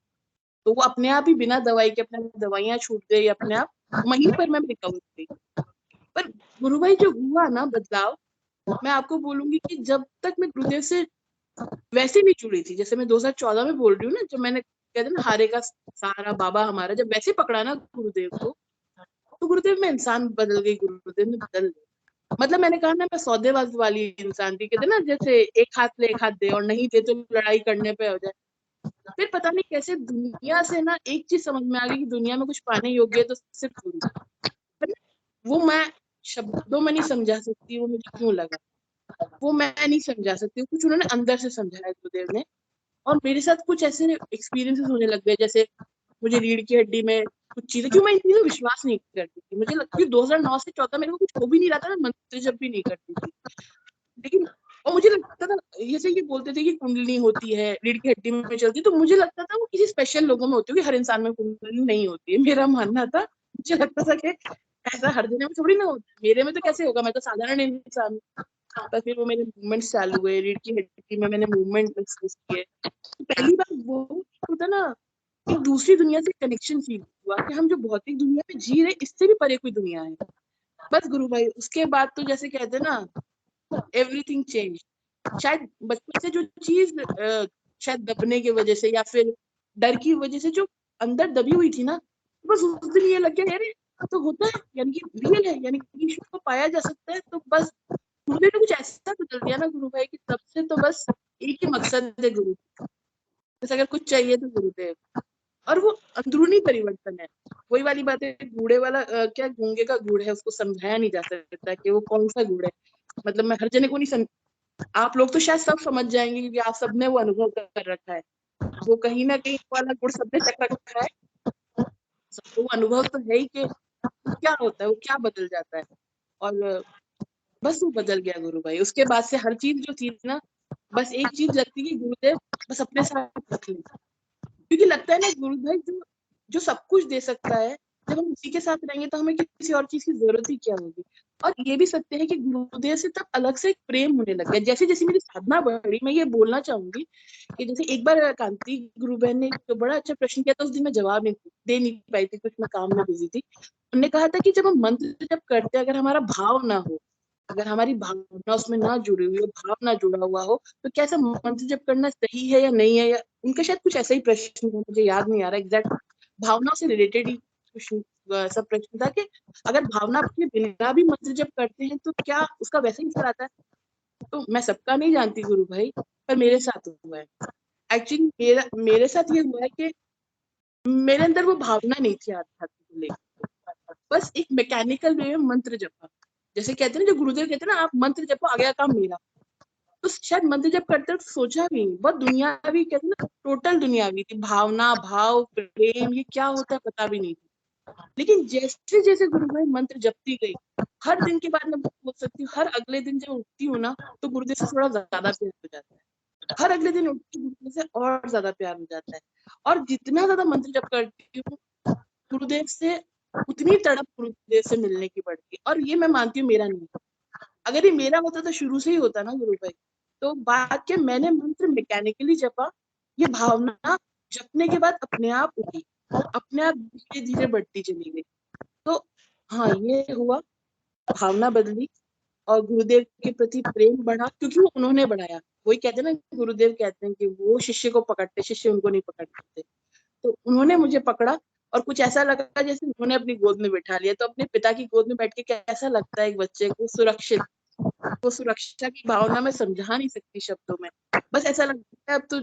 तो वो अपने आप ही बिना दवाई के, अपने दवाइयां छूट गई अपने आप, महीने पर मैं रिकवर हुई। पर गुरु भाई जो हुआ ना बदलाव, मैं आपको बोलूंगी कि जब तक मैं गुरुदेव से वैसे नहीं जुड़ी थी, जैसे मैं 2014 में बोल रही हूँ ना, जब मैंने कहते ना हारे का सहारा बाबा हमारा, जब वैसे पकड़ा ना गुरुदेव को, तो गुरुदेव में इंसान बदल गई, गुरुदेव में बदल गई। मतलब मैंने कहा ना, मैं सौदेबाज वाली इंसान थी, कहते ना जैसे एक हाथ ले एक हाथ दे, और नहीं दे तो लड़ाई करने पे हो जाए। फिर पता नहीं कैसे दुनिया से ना एक चीज समझ में आ गई कि दुनिया में कुछ पाने योग्य है तो सिर्फ गुरु। वो मैं शब्दों में नहीं समझा सकती, वो मुझे क्यों लगा, वो मैं नहीं समझा सकती, कुछ उन्होंने अंदर से समझाया गुरुदेव ने। और मेरे साथ कुछ ऐसे एक्सपीरियंसेस होने लग गए, जैसे मुझे रीढ़ की हड्डी में कुछ चीजें, क्यों मैं इन चीजों विश्वास नहीं करती थी, मुझे लगता है 2009 से 14 मेरे को कुछ हो भी नहीं रहा था, मैं मंत्र जब भी नहीं करती थी, लेकिन और मुझे लगता था, जैसे ये बोलते थे कि कुंडली होती है रीढ़ की हड्डी में चलती, तो मुझे लगता था वो किसी स्पेशल लोगों में होती होगी, हर इंसान में कुंडली नहीं होती है, मेरा मानना था। मुझे लगता था कि ऐसा हर जने में थोड़ी ना होता, मेरे में तो कैसे होगा, मैं तो साधारण इंसान हूँ। पर फिर वो मेरे मूवमेंट्स चालू हुए, रीढ़ की हड्डी में मैंने मूवमेंट महसूस किए। तो पहली बार वो होता ना, एक दूसरी दुनिया से कनेक्शन फील हुआ कि हम जो भौतिक दुनिया में जी रहे, इससे भी परे कोई दुनिया है। बस गुरु भाई, उसके बाद तो जैसे कहते हैं ना, एवरीथिंग चेंज। शायद बचपन से जो चीज शायद दबने की वजह से या फिर डर की वजह से जो अंदर दबी हुई थी ना, बस उस दिन ये लग गया, अरे तो होता है, यानी कि रियल है, यानी कि ईश्वर को पाया जा सकता है। तो बस गुरुदेव ने कुछ ऐसा बदल दिया ना गुरु भाई, कि तब से तो बस एक ही मकसद है गुरु, बस अगर कुछ चाहिए तो गुरुदेव। और वो अंदरूनी परिवर्तन है, वही वाली बात है, गूढ़े वाला क्या गूंगे का गुड़ है, उसको समझाया नहीं जा सकता कि वो कौन सा गुड़ है। मतलब मैं हर जने को नहीं समझ, आप लोग तो शायद सब समझ जाएंगे क्योंकि आप सबने वो अनुभव कर रखा है, वो कहीं ना कहीं वाला गुड़ सबने चख रखा है, सबको वो अनुभव तो है ही कि क्या होता है, वो क्या बदल जाता है। और बस वो बदल गया गुरु भाई, उसके बाद से हर चीज जो थी ना, बस एक चीज लगती कि गुरुदेव बस अपने साथ रख लें, क्योंकि लगता है ना गुरु भाई जो जो सब कुछ दे सकता है, जब हम उसी के साथ रहेंगे तो हमें किसी और चीज की जरूरत ही क्या होगी। और ये भी सत्य है कि गुरुदेव से तब अलग से एक प्रेम होने लग गया। जैसे जैसे मेरी साधना बढ़ी, मैं ये बोलना चाहूंगी कि जैसे एक बार कांति गुरु बहन ने तो बड़ा अच्छा प्रश्न किया था, उस दिन मैं जवाब नहीं दे नहीं पाई थी, कुछ मैं काम में बिजी थी। उन्होंने कहा था कि जब हम मंत्र जब करते हैं, अगर हमारा भाव ना हो, अगर हमारी भावना उसमें ना जुड़ी हुई हो, भाव ना जुड़ा हुआ हो, तो क्या ऐसा मंत्र जप करना सही है या नहीं है, या उनका शायद कुछ ऐसा ही प्रश्न था, मुझे याद नहीं आ रहा एग्जैक्ट, भावना से रिलेटेड ही कुछ ऐसा प्रश्न था कि अगर भावना के बिना भी मंत्र जप करते हैं तो क्या उसका वैसा ही असर आता है। तो मैं सबका नहीं जानती गुरु भाई, पर मेरे साथ हुआ है। एक्चुअली मेरे साथ ये हुआ है कि मेरे अंदर वो भावना नहीं थी आध्यात्म को लेकर, बस एक मैकेनिकल वे में मंत्र जपा, जैसे कहते हैं ना, जो गुरुदेव कहते हैं ना, आप मंत्र जपो, आ गया काम मेरा। तो शायद मंत्र जप करते वक्त सोचा भी नहीं, बहुत दुनियावी, कहते हैं ना, टोटल दुनियावी थी, भावना भाव प्रेम ये क्या होता है पता भी नहीं था। लेकिन जैसे जैसे गुरु भाई मंत्र जपती गई, हर दिन के बाद मैं बोल सकती हूँ, हर अगले दिन जब उठती हूँ ना, तो गुरुदेव से थोड़ा ज्यादा प्यार हो जाता है, हर अगले दिन उठती हूँ गुरुदेव से और ज्यादा प्यार हो जाता है। और जितना ज्यादा मंत्र जप करती हूँ गुरुदेव से, उतनी तड़प गुरुदेव से मिलने की बढ़ती है। और ये मैं मानती हूँ मेरा नहीं, अगर ये मेरा होता तो शुरू से ही होता ना गुरु भाई। तो बात क्या, मैंने मंत्र मैकेनिकली जपा, ये भावना जपने के बाद अपने आप उठी, अपने आप धीरे धीरे बढ़ती चली गई। तो हाँ, ये हुआ, भावना बदली और गुरुदेव के प्रति प्रेम बढ़ा, क्योंकि वो उन्होंने बढ़ाया। वही कहते हैं ना, गुरुदेव कहते हैं कि वो शिष्य को पकड़ते, शिष्य उनको नहीं पकड़ते। तो उन्होंने मुझे पकड़ा और कुछ ऐसा लगा जैसे उन्होंने अपनी गोद में बिठा लिया। तो अपने पिता की गोद में बैठ के कैसा लगता है एक बच्चे को सुरक्षित, वो सुरक्षा की भावना मैं समझा नहीं सकती शब्दों में, बस ऐसा लगता है अब तो।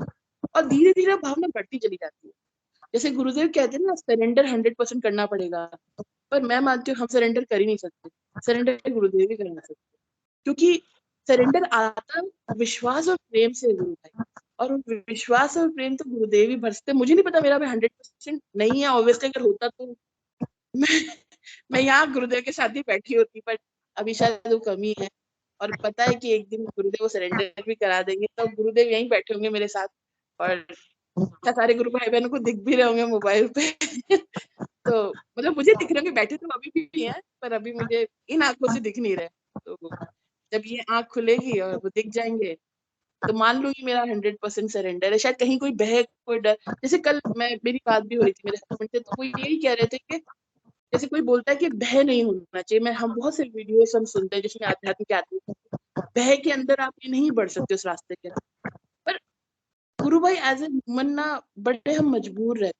और धीरे धीरे भावना बढ़ती चली जाती है। जैसे गुरुदेव कहते हैं ना, सरेंडर 100% करना पड़ेगा, पर मैं मानती हूँ हम सरेंडर कर ही नहीं सकते, सरेंडर गुरुदेव ही करना सकते, क्योंकि सरेंडर आता विश्वास और प्रेम से गुरु भाई, और विश्वास और प्रेम तो गुरुदेव ही भरसते। मुझे नहीं पता मेरा भी 100% नहीं है, ऑब्वियसली अगर होता तो मैं यहाँ गुरुदेव के साथ ही बैठी होती, पर अभी शायद वो कमी है। और पता है कि एक दिन गुरुदेव सरेंडर भी करा देंगे, तो गुरुदेव यहीं बैठे होंगे मेरे साथ, और सारे गुरु भाई बहनों को दिख भी रहे होंगे मोबाइल पे तो मतलब मुझे दिख रहे होंगे, बैठे तो अभी भी है, पर अभी मुझे इन आंखों से दिख नहीं रहे। तो जब ये आंख खुलेगी और वो दिख जाएंगे, तो मान लूंगी मेरा 100% सरेंडर है। शायद कहीं कोई बह, कोई डर, जैसे कल मेरी बात भी हो रही थी मेरे हस्बैंड से, तो वो यही कह रहे थे कि जैसे कोई बोलता है कि भय नहीं होना चाहिए, मैं हम बहुत से वीडियोस हम सुनते हैं जिसमें आध्यात्म के आते हैं, भय के अंदर आप ये नहीं बढ़ सकते उस रास्ते के। पर गुरु भाई एज ए ह्यूमन ना, बड़े हम मजबूर रहते,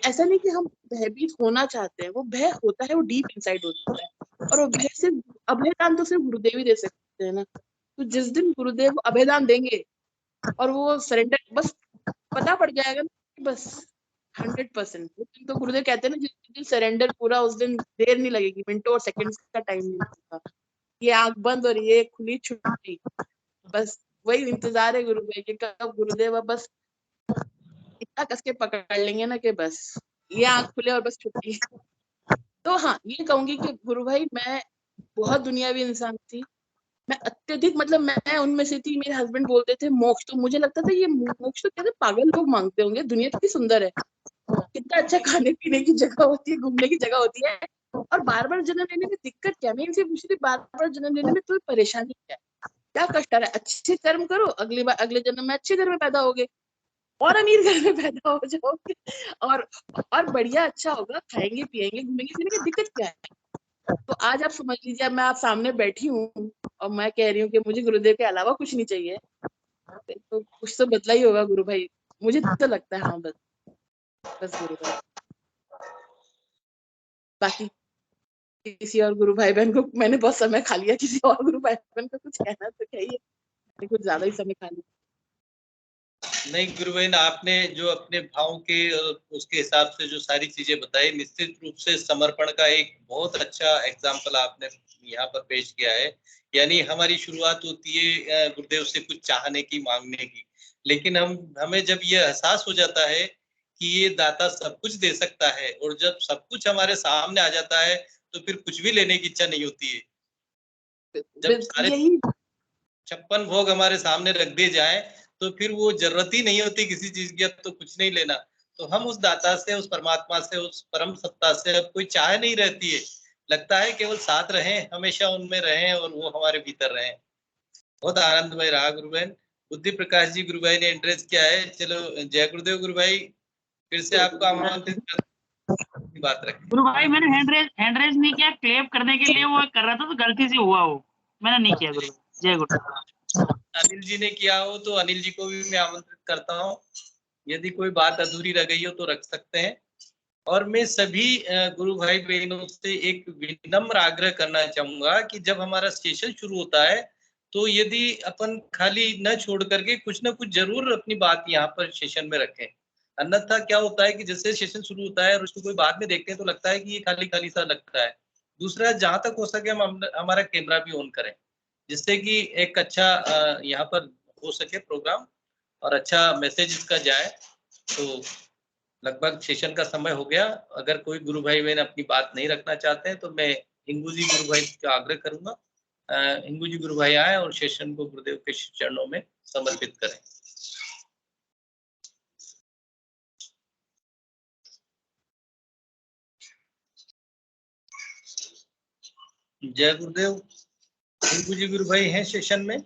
ऐसा नहीं कि हम भयभीत होना चाहते हैं, वो भय होता है, वो डीप इनसाइड होता है, और अभयदान तो सिर्फ गुरुदेव ही दे सकते हैं ना। तो जिस दिन गुरुदेव अभयदान देंगे और वो सरेंडर, बस पता पड़ जाएगा ना कि बस 100%। तो गुरुदेव कहते हैं ना, जिस दिन सरेंडर पूरा, उस दिन देर नहीं लगेगी, मिनटों और सेकंड्स का टाइम नहीं लगेगा। ये आंख बंद और ये खुली छुट्टी, बस वही इंतजार है गुरुदेव के, कब गुरुदेव अब बस इतना कस के पकड़ लेंगे ना कि बस ये आंख खुले और बस छुट्टी। तो हाँ, ये कहूंगी कि गुरु भाई मैं बहुत दुनियावी इंसान थी, मैं अत्यधिक, मतलब मैं उनमें से थी। मेरे हस्बैंड बोलते थे मोक्ष, तो मुझे लगता था ये मोक्ष तो कहते पागल लोग मांगते होंगे, दुनिया कितनी सुंदर है, कितना अच्छा खाने पीने की जगह होती है, घूमने की जगह होती है, और बार बार जन्म लेने में दिक्कत क्या है? मैं इनसे पूछती थी, बार बार जन्म लेने में तुम्हें परेशानी क्या है, क्या कष्ट आ रहा है? अच्छे कर्म करो, अगली बार अगले जन्म में अच्छे घर में पैदा होगे और अमीर घर में पैदा हो जाओगे, और बढ़िया अच्छा होगा, खाएंगे पिएंगे घूमेंगे फिरेंगे, दिक्कत क्या है? तो आज आप समझ लीजिए, मैं आप सामने बैठी हूँ और मैं कह रही हूँ कि मुझे गुरुदेव के अलावा कुछ नहीं चाहिए, तो कुछ तो बदला ही होगा गुरु भाई, मुझे तो लगता है। हाँ, बस गुरु भाई, बाकी किसी और गुरु भाई बहन को मैंने बहुत समय खा लिया, किसी और गुरु भाई बहन को कुछ कहना तो कहिए, कुछ ज्यादा ही समय खा लिया। नहीं गुरु बहन, आपने जो अपने भाव के उसके हिसाब से जो सारी चीजें बताई, निश्चित रूप से समर्पण का एक बहुत अच्छा एग्जाम्पल आपने यहाँ पर पेश किया है। यानी हमारी शुरुआत होती है गुरुदेव से कुछ चाहने की, मांगने की, लेकिन हमें जब ये एहसास हो जाता है कि ये दाता सब कुछ दे सकता है, और जब सब कुछ हमारे सामने आ जाता है तो फिर कुछ भी लेने की इच्छा नहीं होती है। जब सारे यही 56 भोग हमारे सामने रख दिए जाए तो फिर वो जरूरत ही नहीं होती किसी चीज की, अब तो कुछ नहीं लेना। तो हम उस दाता से, उस परमात्मा से, उस परम सत्ता से अब कोई चाह नहीं रहती है, लगता है केवल साथ रहें, हमेशा उनमें रहें और वो हमारे भीतर रहें। बहुत आनंदमय रहा गुरु बहन। बुद्धि प्रकाश जी गुरु भाई ने एंट्रेंस किया है। चलो जय गुरुदेव गुरु भाई, फिर से आपको आमंत्रित करने की बात रखें। गुरु भाई मैंने हैंड रेज नहीं किया, क्लेप करने के लिए वो कर रहा था तो गलती से हुआ, वो मैंने नहीं किया गुरु भाई। जय गुरु। अनिल जी ने किया हो तो अनिल जी को भी मैं आमंत्रित करता हूँ, यदि कोई बात अधूरी रह गई हो तो रख सकते हैं। और मैं सभी गुरु भाई बहनों से एक विनम्र आग्रह करना चाहूंगा कि जब हमारा सेशन शुरू होता है तो यदि अपन खाली न छोड़ करके कुछ ना कुछ जरूर अपनी बात यहाँ पर सेशन में रखें। अन्यथा क्या होता है कि जैसे सेशन शुरू होता है और उसको कोई बाद में देखते हैं तो लगता है कि ये खाली खाली सा लगता है। दूसरा, जहां तक हो सके हम हमारा कैमरा भी ऑन करें, जिससे कि एक अच्छा यहाँ पर हो सके प्रोग्राम और अच्छा मैसेज इसका जाए। तो लगभग सेशन का समय हो गया। अगर कोई गुरु भाई बहन अपनी बात नहीं रखना चाहते हैं तो मैं हिंगू जी गुरु भाई का आग्रह करूंगा, हिंगू जी गुरु भाई आए और सेशन को गुरुदेव के चरणों में समर्पित करें। जय गुरुदेव। हिंगू जी गुरु भाई हैं सेशन में?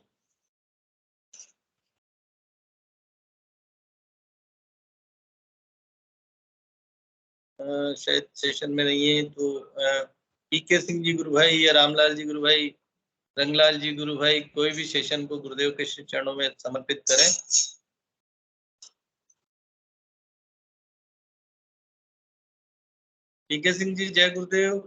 शायद सेशन में नहीं है, तो पीके सिंह जी गुरु भाई या रामलाल जी गुरु भाई, रंगलाल जी गुरु भाई, कोई भी सेशन को गुरुदेव के चरणों में समर्पित करें। पीके सिंह जी जय गुरुदेव।